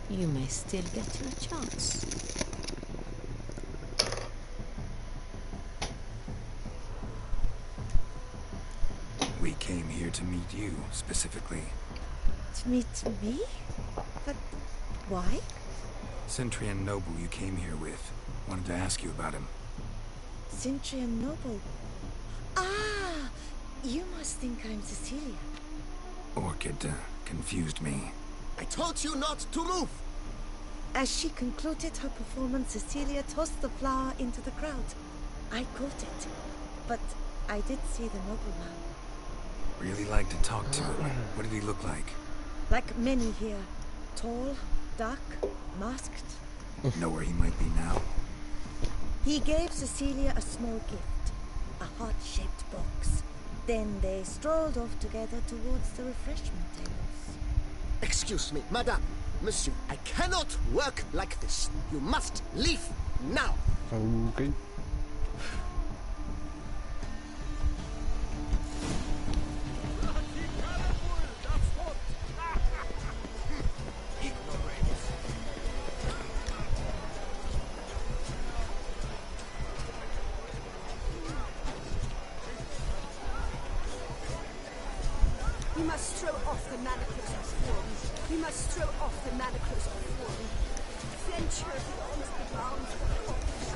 you may still get your chance. We came here to meet you, specifically. To meet me? But why? Centurion Noble you came here with. Wanted to ask you about him. Centurion Noble. Ah! You must think I'm Cecilia. Orchid confused me. I told you not to move! As she concluded her performance, Cecilia tossed the flower into the crowd. I caught it, but I did see the nobleman. Really like to talk to him. What did he look like? Like many here. Tall, dark, masked. Know where he might be now? He gave Cecilia a small gift, a heart-shaped box. Then they strolled off together towards the refreshment tables. Excuse me, madame, monsieur, I cannot work like this. You must leave now. Okay. You must throw off the manacles of form. You must throw off the manacles of form. Venture beyond the bounds of corpse.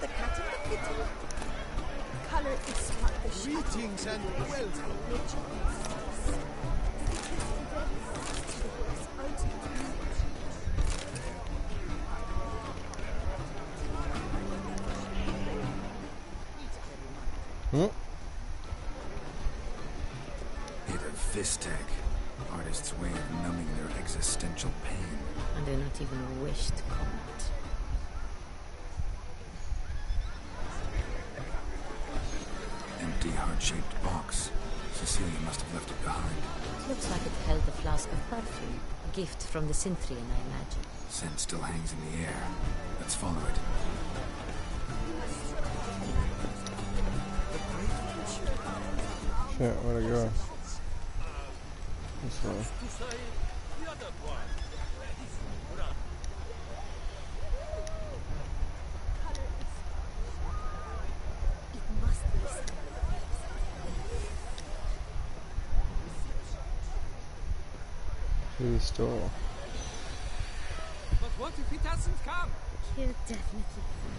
the cat and the kitten. Color is what the Greetings and welcome. Hmm? Hit a fist tag. Artist's way of numbing their existential pain. And do not even wish to comment. Empty heart-shaped box. Cecilia must have left it behind. It looks like it held a flask of perfume. A gift from the Synthrian, I imagine. Scent still hangs in the air. Let's follow it. Shit, where'd it go? This way. Through this door. But what if it hasn't come? He'll definitely come.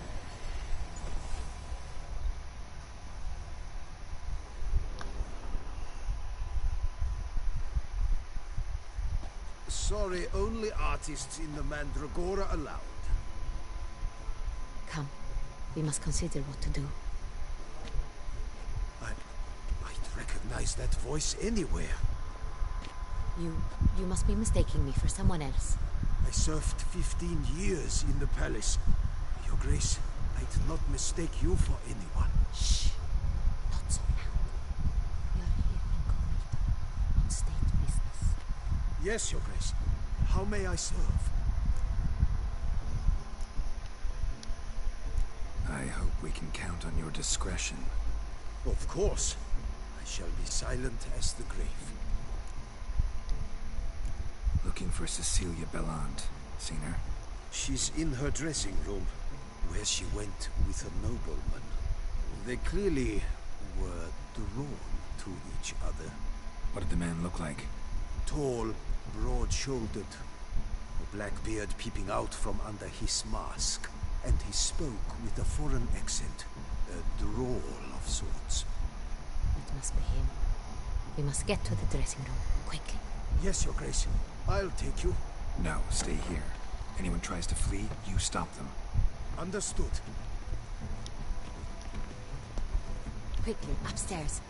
Sorry, only artists in the Mandragora allowed. Come. We must consider what to do. I might recognize that voice anywhere. You must be mistaking me for someone else. I served 15 years in the palace. Your Grace, I'd not mistake you for anyone. Shh. Not so loud. We are here incognito, on state business. Yes, Your Grace. How may I serve? I hope we can count on your discretion. Of course. I shall be silent as the grave. Looking for Cecilia Bellant. Seen her? She's in her dressing room, where she went with a nobleman. They clearly were drawn to each other. What did the man look like? Tall, broad-shouldered, a black beard peeping out from under his mask, and he spoke with a foreign accent, a drawl of sorts. It must be him. We must get to the dressing room, quickly. Yes, Your Grace. I'll take you. No, stay here. Anyone tries to flee, you stop them. Understood. Quickly, upstairs.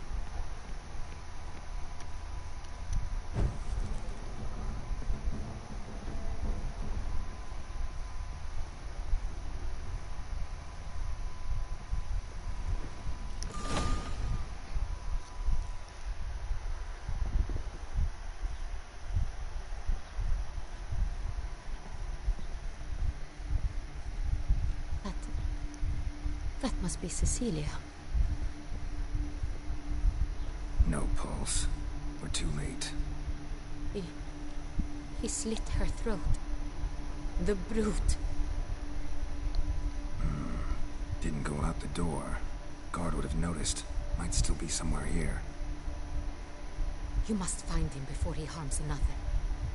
That must be Cecilia. No pulse. We're too late. He slit her throat. The brute. Didn't go out the door. Guard would have noticed. Might still be somewhere here. You must find him before he harms another.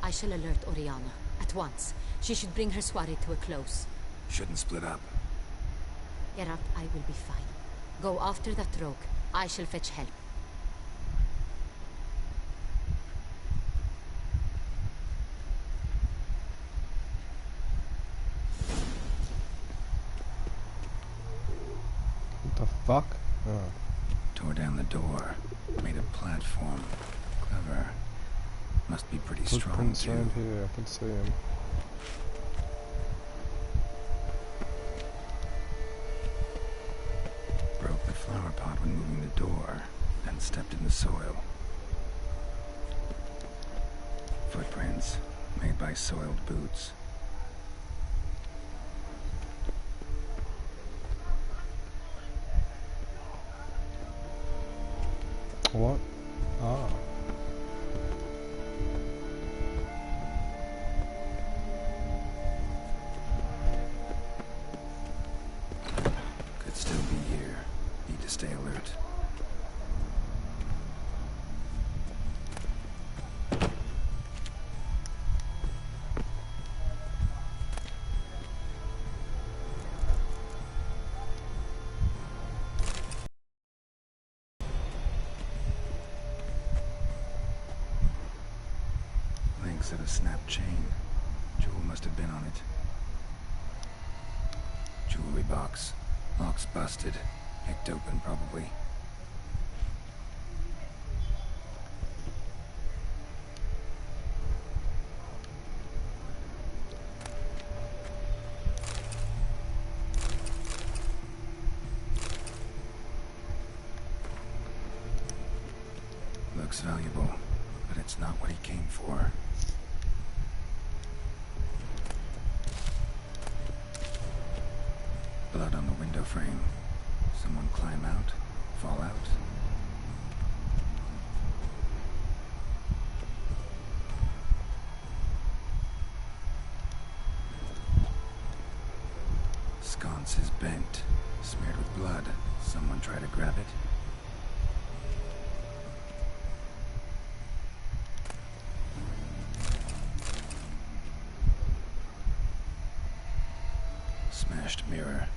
I shall alert Oriana. At once. She should bring her soirée to a close. Shouldn't split up. Geralt, I will be fine. Go after that rogue. I shall fetch help. What the fuck? Oh. Tore down the door. Made a platform. Clever. Must be pretty strong, Footprints too. around here, I can see him. Broke the flower pot when moving the door, then stepped in the soil. Footprints, made by soiled boots. What? Ah. Could still be here. Need to stay alert. looks at a snapped chain. Jewel must have been on it. Jewelry box. Lock's busted. Picked open, probably. Looks valuable, but it's not what he came for. Blood on the window frame. Someone climb out, fall out. Sconce is bent, smeared with blood. Someone try to grab it. Smashed mirror.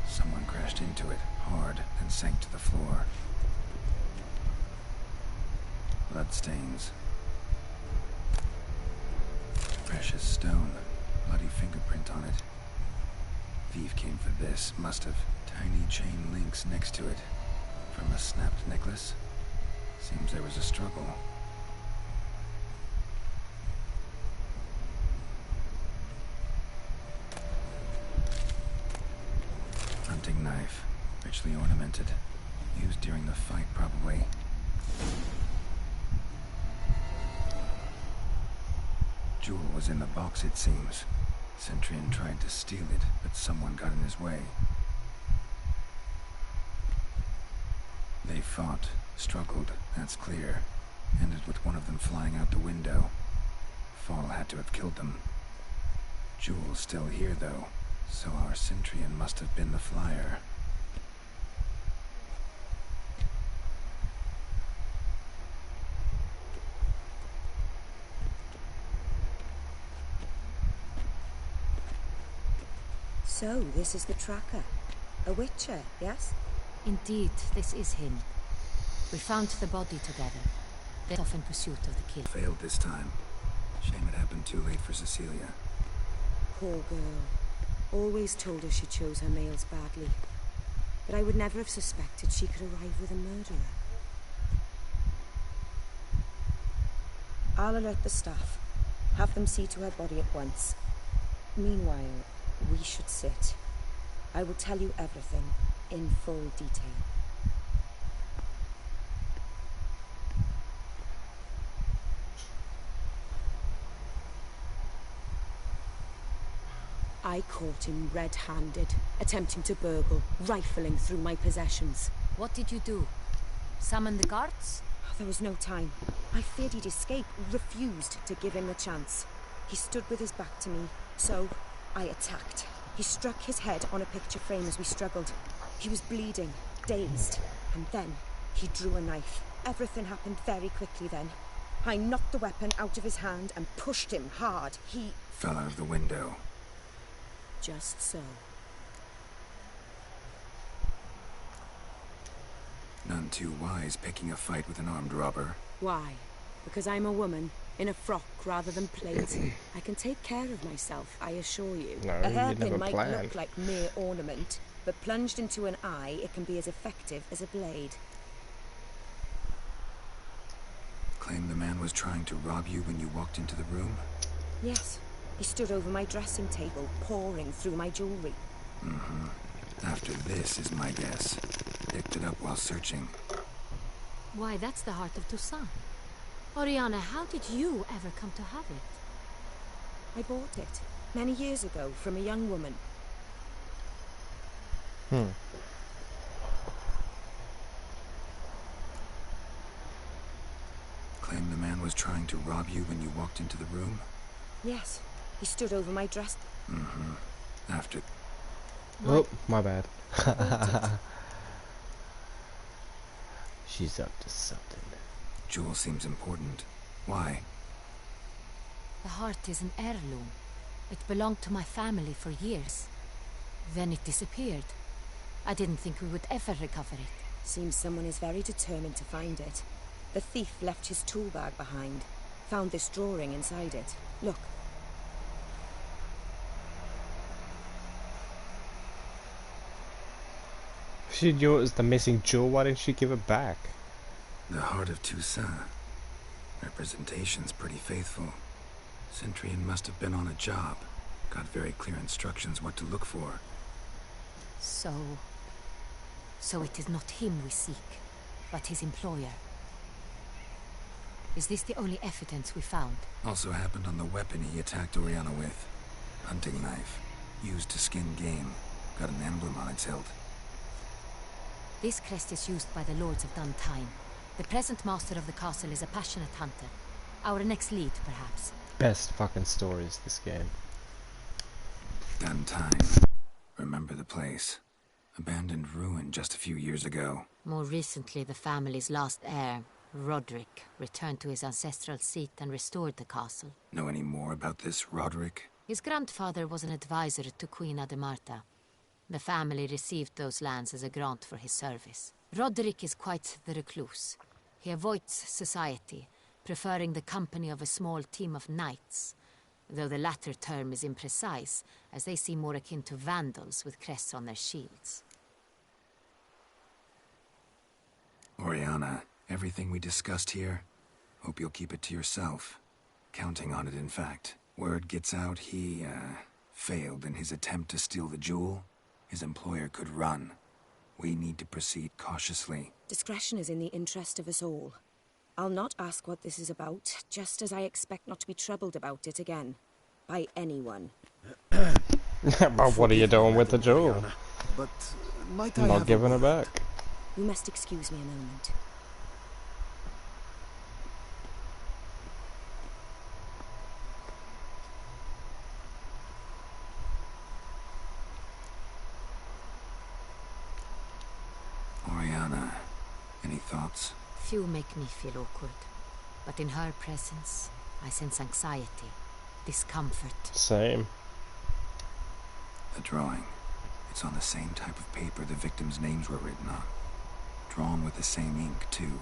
Someone crashed into it, hard, and sank to the floor. Bloodstains. Precious stone. Bloody fingerprint on it. Thief came for this, must have. Tiny chain links next to it. From a snapped necklace. Seems there was a struggle. Hunting knife, richly ornamented. Used during the fight, probably. Jewel was in the box, it seems. Centurion tried to steal it, but someone got in his way. They fought, struggled, that's clear. Ended with one of them flying out the window. Fall had to have killed them. Jewel's still here, though. So our Centurion must have been the flyer. So, this is the tracker. A witcher, yes? Indeed, this is him. We found the body together. They're off in pursuit of the killer. Failed this time. Shame it happened too late for Cecilia. Poor girl. Always told her she chose her males badly. But I would never have suspected she could arrive with a murderer. I'll alert the staff. Have them see to her body at once. Meanwhile, we should sit. I will tell you everything, in full detail. I caught him red-handed, attempting to burgle, rifling through my possessions. What did you do? Summon the guards? There was no time. I feared he'd escape, refused to give him the chance. He stood with his back to me, so I attacked. He struck his head on a picture frame as we struggled. He was bleeding, dazed, and then he drew a knife. Everything happened very quickly then. I knocked the weapon out of his hand and pushed him hard. He fell out of the window. Just so. None too wise picking a fight with an armed robber. Why? Because I'm a woman, in a frock rather than plate. I can take care of myself, I assure you. No, a hairpin might planned. look like mere ornament, but plunged into an eye, it can be as effective as a blade. Claim the man was trying to rob you when you walked into the room? Yes. He stood over my dressing table, pouring through my jewelry. After this is my guess. Picked it up while searching. Why, that's the heart of Toussaint. Oriana, how did you ever come to have it? I bought it, many years ago, from a young woman. Claim the man was trying to rob you when you walked into the room? Yes. He stood over my dress. After... Oh, my bad. She's up to something. Jewel seems important. Why? The heart is an heirloom. It belonged to my family for years. Then it disappeared. I didn't think we would ever recover it. Seems someone is very determined to find it. The thief left his tool bag behind. Found this drawing inside it. Look. She knew it was the missing jewel, why didn't she give it back? The heart of Toussaint. Representation's pretty faithful. Centurion must have been on a job. Got very clear instructions what to look for. So it is not him we seek, but his employer. Is this the only evidence we found? Also happened on the weapon he attacked Oriana with. Hunting knife. Used to skin game. Got an emblem on its hilt. This crest is used by the Lords of Duntine. The present master of the castle is a passionate hunter. Our next lead, perhaps. Best fucking stories, this game. Duntine. Remember the place. Abandoned ruin just a few years ago. More recently, the family's last heir, Roderick, returned to his ancestral seat and restored the castle. Know any more about this Roderick? His grandfather was an advisor to Queen Ademarta. The family received those lands as a grant for his service. Roderick is quite the recluse. He avoids society, preferring the company of a small team of knights, though the latter term is imprecise, as they seem more akin to vandals with crests on their shields. Oriana, everything we discussed here, hope you'll keep it to yourself. Counting on it, in fact. Word gets out he, failed in his attempt to steal the jewel. His employer could run. We need to proceed cautiously. Discretion is in the interest of us all. I'll not ask what this is about, just as I expect not to be troubled about it again. By anyone. But what are you doing with the jewel? But might I Not giving it back. You must excuse me a moment. Oriana, any thoughts? Few make me feel awkward, but in her presence, I sense anxiety, discomfort. Same. The drawing. It's on the same type of paper the victims' names were written on. Drawn with the same ink, too.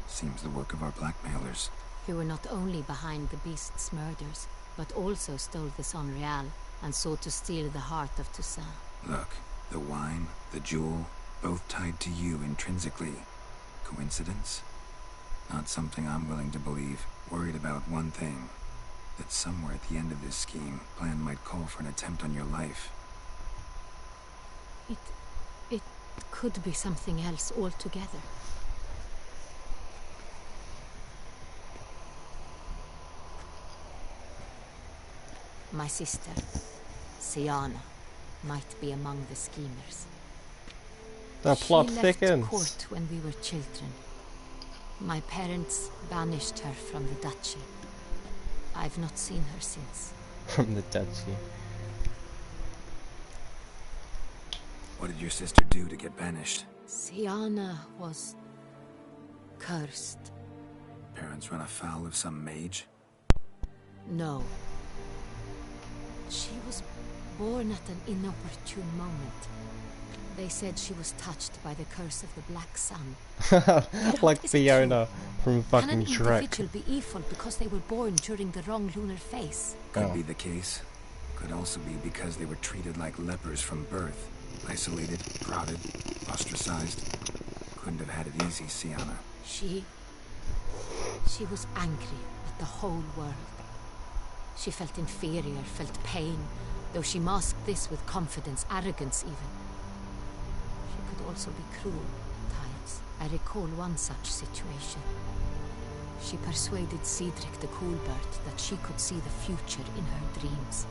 Seems the work of our blackmailers. Who were not only behind the beast's murders, but also stole the Son Real and sought to steal the heart of Toussaint. Look, the wine, the jewel, both tied to you intrinsically. Coincidence? Not something I'm willing to believe. Worried about one thing. That somewhere at the end of this scheme, plan might call for an attempt on your life. It could be something else altogether. My sister, Siana, might be among the schemers. The plot she thickens. left court when we were children. My parents banished her from the duchy. I've not seen her since. From the duchy. What did your sister do to get banished? Siana was cursed. Parents run afoul of some mage? No. She was born at an inopportune moment. They said she was touched by the curse of the Black Sun. Like Fiona from fucking Can an Shrek. individual be evil because they were born during the wrong lunar phase? Could be the case. Could also be because they were treated like lepers from birth. Isolated, prodded, ostracized. Couldn't have had it easy, Siana. She was angry at the whole world. She felt inferior, felt pain, though she masked this with confidence, arrogance even. She could also be cruel at times. I recall one such situation. She persuaded Cedric the Coolbird that she could see the future in her dreams.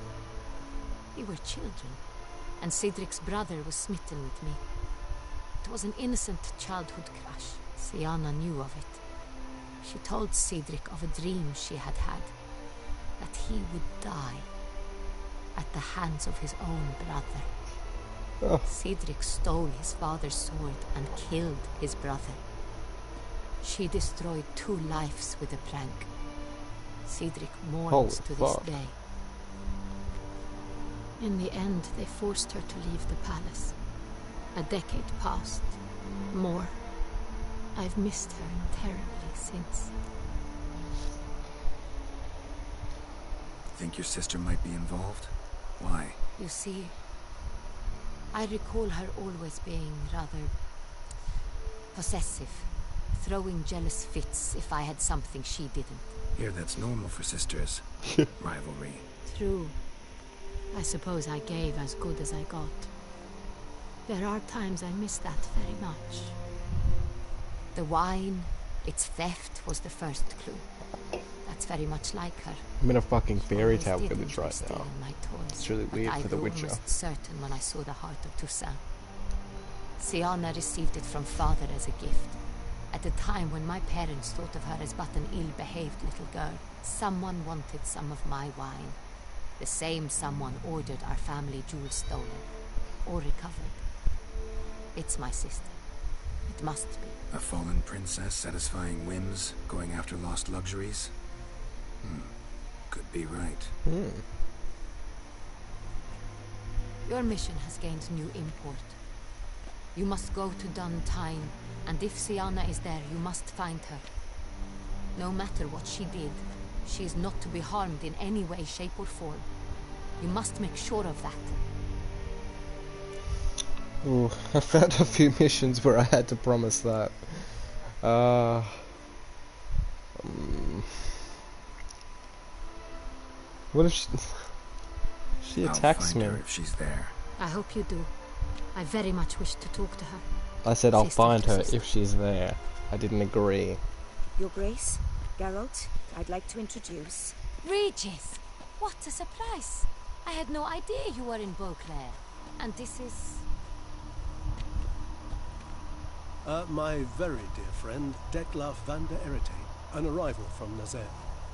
We were children, and Cedric's brother was smitten with me. It was an innocent childhood crush. Siana knew of it. She told Cedric of a dream she had had, that he would die at the hands of his own brother. Cedric stole his father's sword and killed his brother. She destroyed 2 lives with a prank. Cedric mourns to this day. In the end, they forced her to leave the palace. A decade passed. More. I've missed her terribly since. think your sister might be involved? Why? You see, I recall her always being rather possessive, throwing jealous fits if I had something she didn't. Here, that's normal for sisters. Rivalry. True. I suppose I gave as good as I got. There are times I miss that very much. The wine, its theft, was the first clue. That's very much like her. I'm in a fucking fairy tale Always did village enjoy right now. stealing my toys, It's really but weird I for The grew Witcher. almost certain when I saw the heart of Toussaint. Siana received it from father as a gift. At a time when my parents thought of her as but an ill-behaved little girl, someone wanted some of my wine. The same someone ordered our family jewels stolen, or recovered. It's my sister. It must be. A fallen princess satisfying whims, going after lost luxuries? Could be right. Your mission has gained new import. You must go to Duntine, and if Siana is there, you must find her. No matter what she did, she is not to be harmed in any way, shape, or form. You must make sure of that. Ooh, I found a few missions where I had to promise that. What if she attacks me? I'll find her if she's there. I hope you do. I very much wish to talk to her. I said I'll Sister find to her sister. if she's there. I didn't agree. Your Grace, Geralt, I'd like to introduce... Regis! What a surprise! I had no idea you were in Beauclair. And this is... My very dear friend, Detlaf van der Erite, an arrival from Nazaire.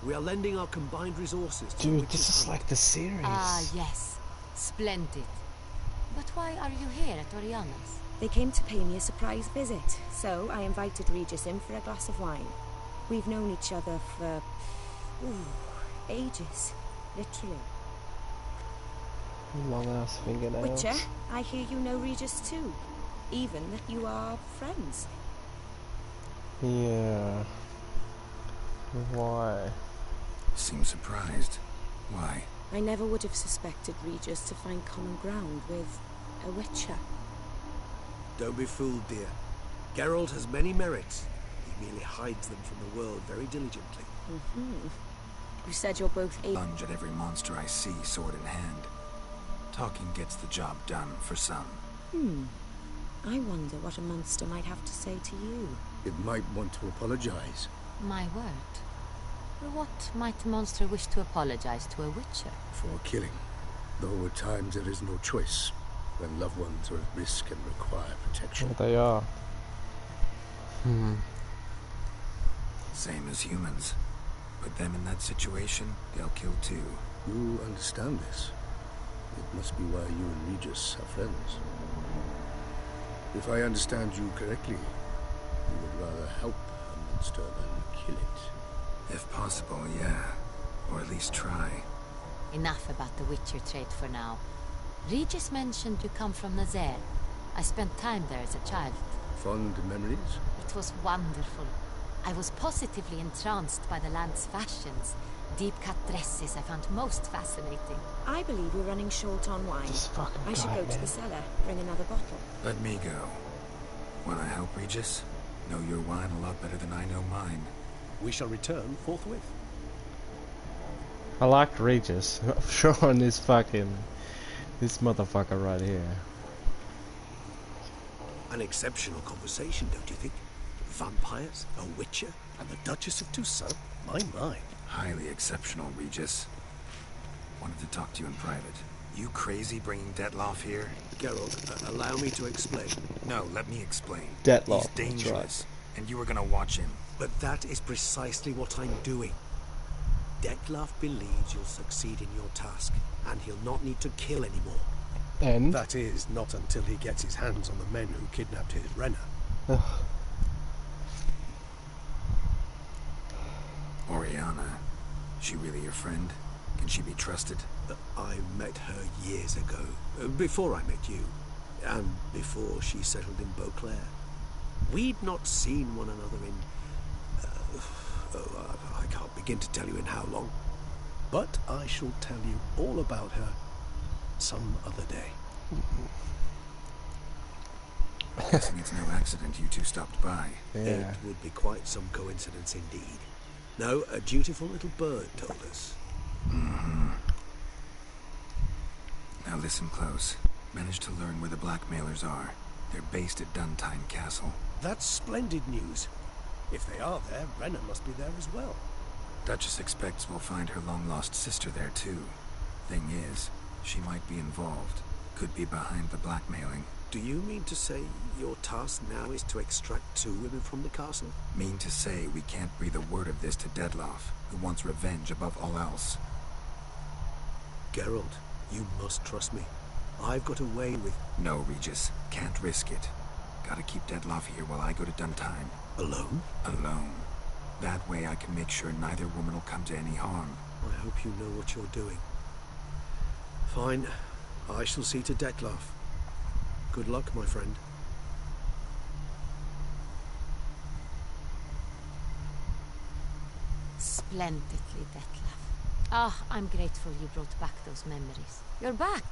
We are lending our combined resources to Dude, this is like the series. Ah, yes. Splendid. But why are you here at Oriana's? They came to pay me a surprise visit, so I invited Regis in for a glass of wine. We've known each other for... ages. Literally. Long ass fingernails. Witcher, I hear you know Regis too. Even that you are friends. Yeah. Why? Seems surprised. Why? I never would have suspected Regis to find common ground with a Witcher. Don't be fooled, dear. Geralt has many merits. He merely hides them from the world very diligently. You said you're both Lunge at every monster I see, sword in hand. Talking gets the job done for some. I wonder what a monster might have to say to you. It might want to apologize. My word. What might a monster wish to apologize to a witcher? For killing. Though at times there is no choice. When loved ones are at risk and require protection. They are. Same as humans. Put them in that situation, they'll kill too. You understand this. It must be why you and Regis are friends. If I understand you correctly, you would rather help a monster than kill it. If possible, yeah. Or at least try. Enough about the witcher trade for now. Regis mentioned you come from Nazaire. I spent time there as a child. Fond memories? It was wonderful. I was positively entranced by the land's fashions. Deep-cut dresses I found most fascinating. I believe we're running short on wine. This fucking I should guy, go to man. the cellar, bring another bottle. Let me go. Wanna help, Regis? Know your wine a lot better than I know mine. We shall return forthwith. I liked Regis. I'm sure on this motherfucker right here. An exceptional conversation, don't you think? Vampires, a witcher, and the Duchess of Toussaint. My. Highly exceptional, Regis. Wanted to talk to you in private. You crazy bringing Detlaf here? Geralt, allow me to explain. No, let me explain. Detlaf, He's that's dangerous, right. and you were gonna watch him. But that is precisely what I'm doing. Detlaf believes you'll succeed in your task, and he'll not need to kill anymore. And? That is, not until he gets his hands on the men who kidnapped his Renner. Oriana, she really your friend? Can she be trusted? I met her years ago, before I met you, and before she settled in Beauclair. We'd not seen one another in... I can't begin to tell you in how long. But I shall tell you all about her some other day. Guessing it's no accident you two stopped by. Yeah. It would be quite some coincidence indeed. No, a dutiful little bird told us. Mm-hmm. Now listen close. Managed to learn where the blackmailers are. They're based at Duntine Castle. That's splendid news. If they are there, Renna must be there as well. Duchess expects we'll find her long-lost sister there too. Thing is, she might be involved. Could be behind the blackmailing. Do you mean to say your task now is to extract 2 women from the castle? Mean to say we can't breathe a word of this to Dettlaff, who wants revenge above all else. Geralt, you must trust me. I've got away with... No, Regis. Can't risk it. Gotta keep Dettlaff here while I go to Duntine. Alone? Alone. That way I can make sure neither woman will come to any harm. I hope you know what you're doing. Fine. I shall see to Dettlaff. Good luck, my friend. Splendidly, Dettlaff. Ah, I'm grateful you brought back those memories. You're back.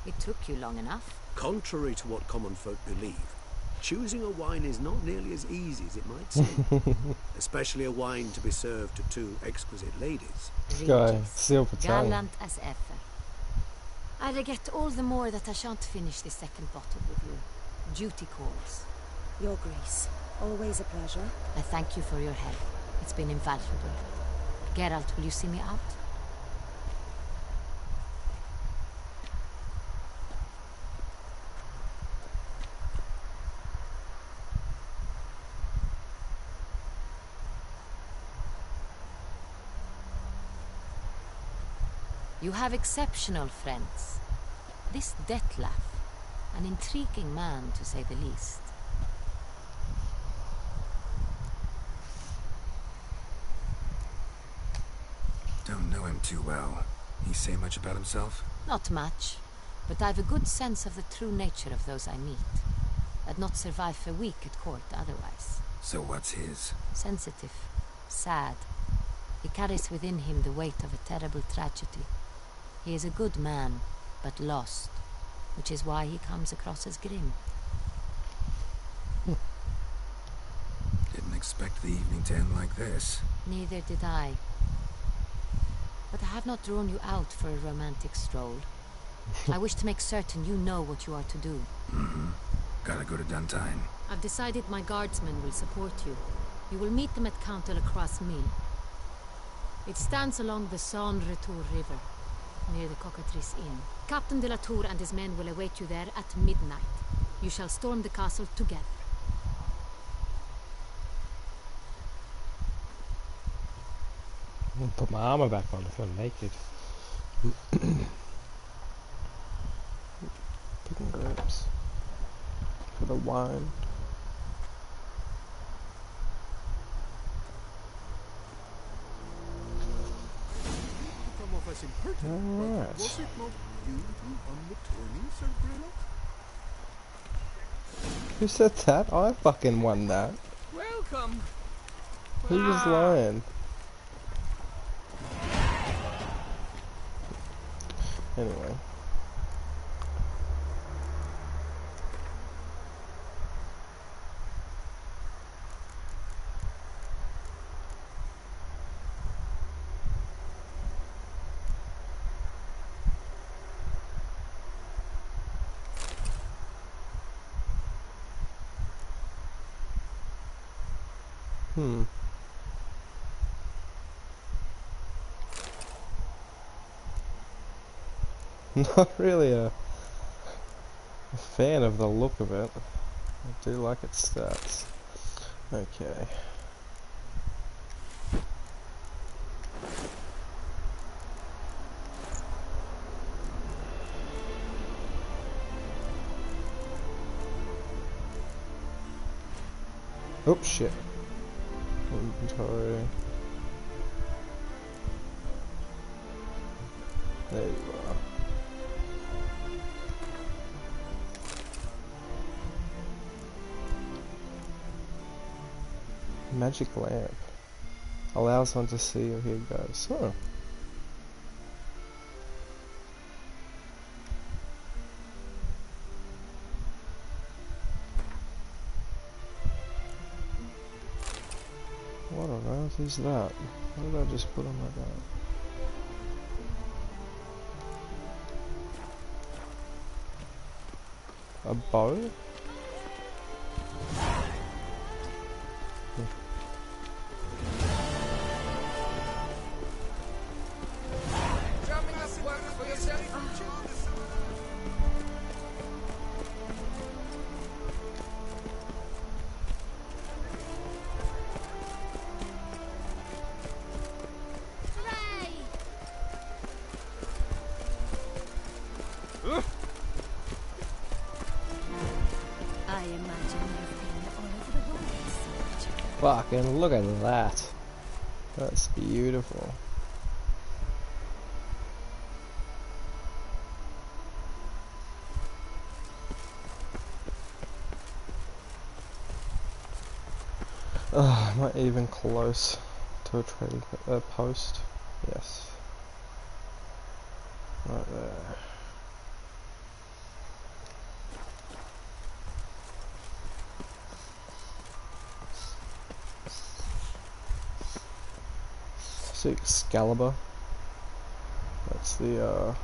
It took you long enough. Contrary to what common folk believe, choosing a wine is not nearly as easy as it might seem. Especially a wine to be served to 2 exquisite ladies. Guy, silver tongue. Gallant as ever. I regret all the more that I shan't finish this second bottle with you. Duty calls. Your Grace, always a pleasure. I thank you for your help. It's been invaluable. Geralt, will you see me out? You have exceptional friends. This Dettlaff, an intriguing man to say the least. Don't know him too well. He say much about himself? Not much, but I've a good sense of the true nature of those I meet. I'd not survive a week at court otherwise. So what's his? Sensitive, sad. He carries within him the weight of a terrible tragedy. He is a good man, but lost, which is why he comes across as grim. Didn't expect the evening to end like this. Neither did I. But I have not drawn you out for a romantic stroll. I wish to make certain you know what you are to do. Mm-hmm. Gotta go to Duntine. I've decided my guardsmen will support you. You will meet them at Count de la Croix's mill. It stands along the Saône-Retour River, near the Cockatrice Inn. Captain de la Tour and his men will await you there at midnight. You shall storm the castle together. I'm gonna put my armor back on if I'm naked. Picking grapes for the wine. Alright. Was it not you who won the tourney, Sir Grelot? Who said that? I fucking won that. Welcome. Who was lying? Anyway. Not really a fan of the look of it. I do like its stats. Okay. Oh shit. Inventory. There you are. Magic lamp. Allows one to see or hear ghosts. Huh. What on earth is that? What did I just put on my back? A bow? I imagine you've been all over the world, soldier. Fucking look at that. That's beautiful. Am I even close to a trading post? Yes. Right there. See Excalibur. That's the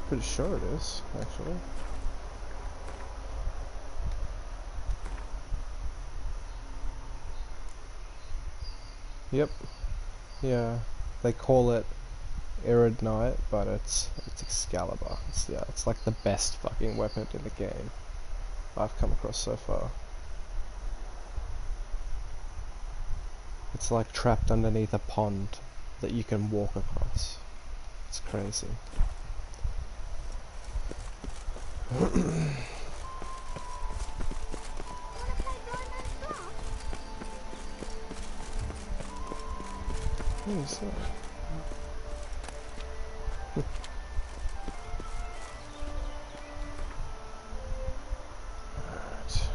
pretty sure it is, actually. Yep. Yeah. They call it Iridnite, but it's Excalibur. It's like the best fucking weapon in the game I've come across so far. It's like trapped underneath a pond that you can walk across. It's crazy. What is that? Alright.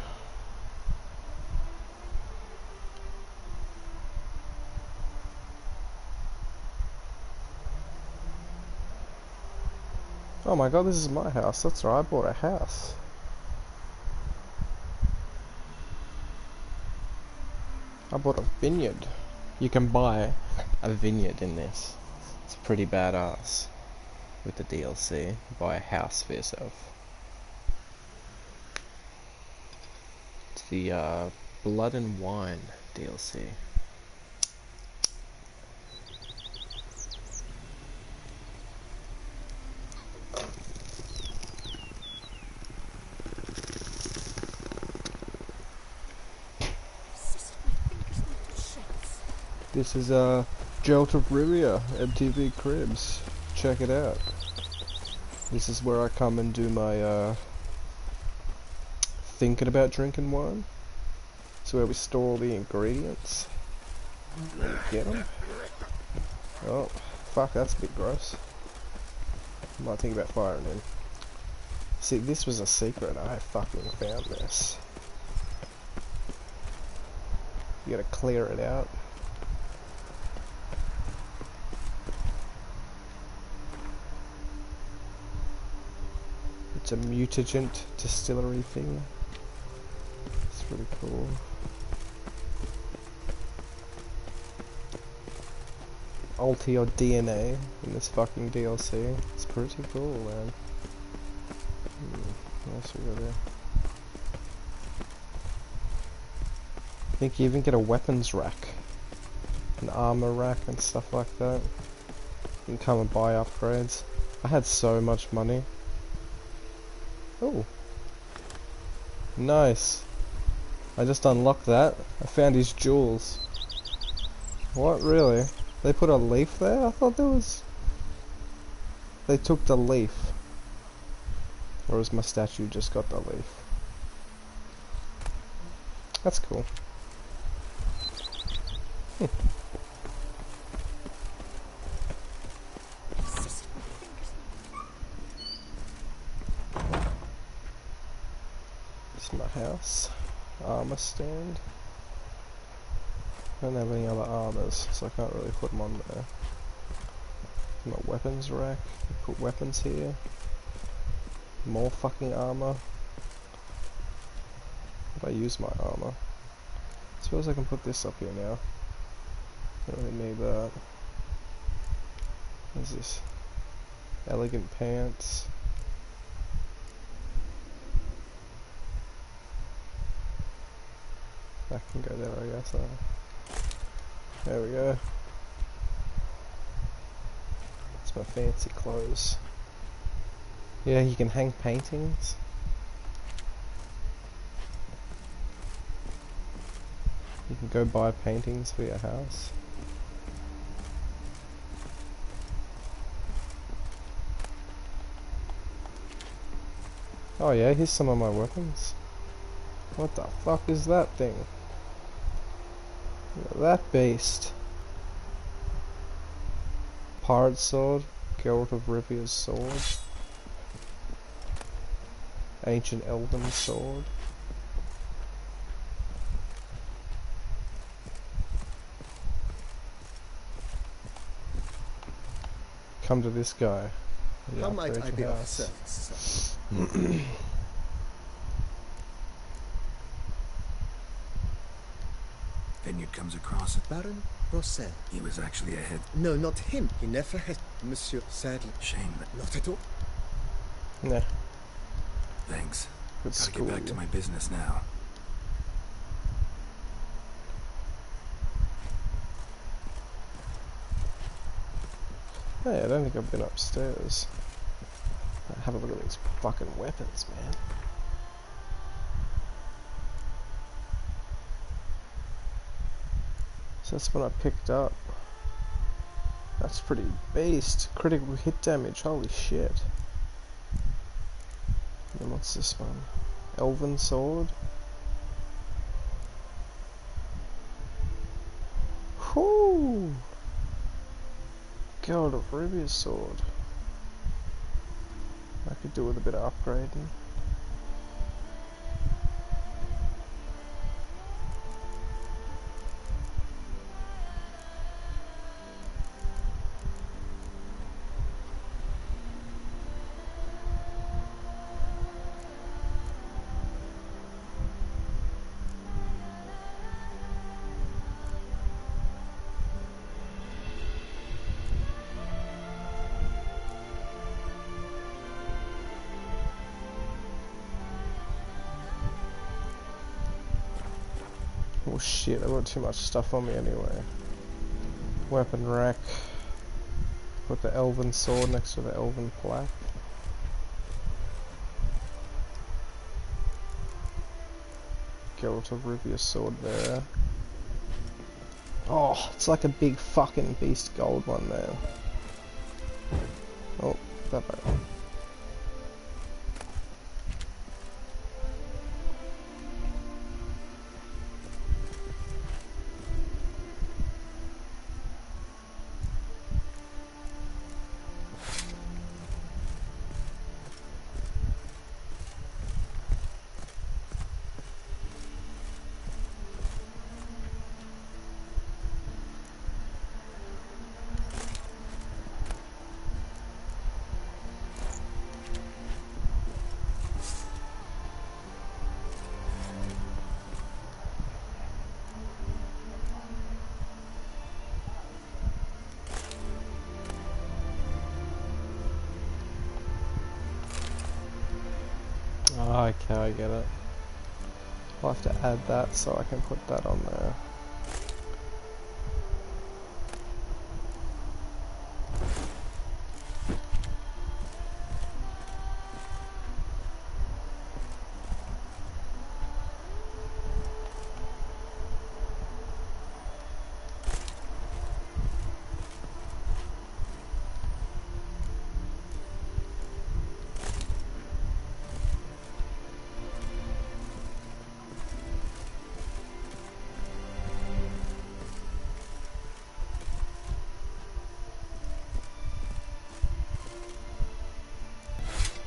Oh my god, this is my house. That's right, I bought a house. I bought a vineyard. You can buy a vineyard in this. It's pretty badass. With the DLC, buy a house for yourself. It's the Blood and Wine DLC. This is Jolt of Rivia, MTV Cribs. Check it out. This is where I come and do my thinking about drinking wine. It's where we store all the ingredients. Let me get them. Oh, fuck, that's a bit gross. Might think about firing him. See, this was a secret. I fucking found this. You gotta clear it out. It's a mutagen distillery thing. It's really cool. Alter your DNA in this fucking DLC. It's pretty cool, man. What else we got there? I think you even get a weapons rack, an armor rack and stuff like that. You can come and buy upgrades. I had so much money. Oh, nice. I just unlocked that. I found his jewels. What, really? They put a leaf there? I thought there was... They took the leaf. Or was my statue just got the leaf? That's cool. This is my house. Armor stand. I don't have any other armors, so I can't really put them on there. My weapons rack. Put weapons here. More fucking armor. If I use my armor. It's suppose I can put this up here now. Don't really need that. What's this? Elegant pants. That can go there, I guess. There we go. That's my fancy clothes. Yeah, you can hang paintings. You can go buy paintings for your house. Oh yeah, here's some of my weapons. What the fuck is that thing? Look at that beast. Pirate sword, Geralt of Rivia's sword. Ancient elven sword. Come to this guy. How might I be of service, sir? Vineyard comes across it. Baron Rossel. He was actually ahead. No, not him. He never had. Monsieur, sadly. Shame. Not at all. Nah. Thanks. Good Gotta school. get back to my business now. Hey, I don't think I've been upstairs. Have a look at these fucking weapons, man. So that's what I picked up. That's pretty beast. Critical hit damage, holy shit. And what's this one? Elven sword? Whoo! Geralt of Rivia's sword. I could do with a bit of upgrading. Oh shit, I've got too much stuff on me anyway. Weapon rack. Put the elven sword next to the elven plaque. Geralt of Rivia's sword there. Oh, it's like a big fucking beast gold one there. Oh, that back. Oh, okay, I get it. I'll have to add that so I can put that on there.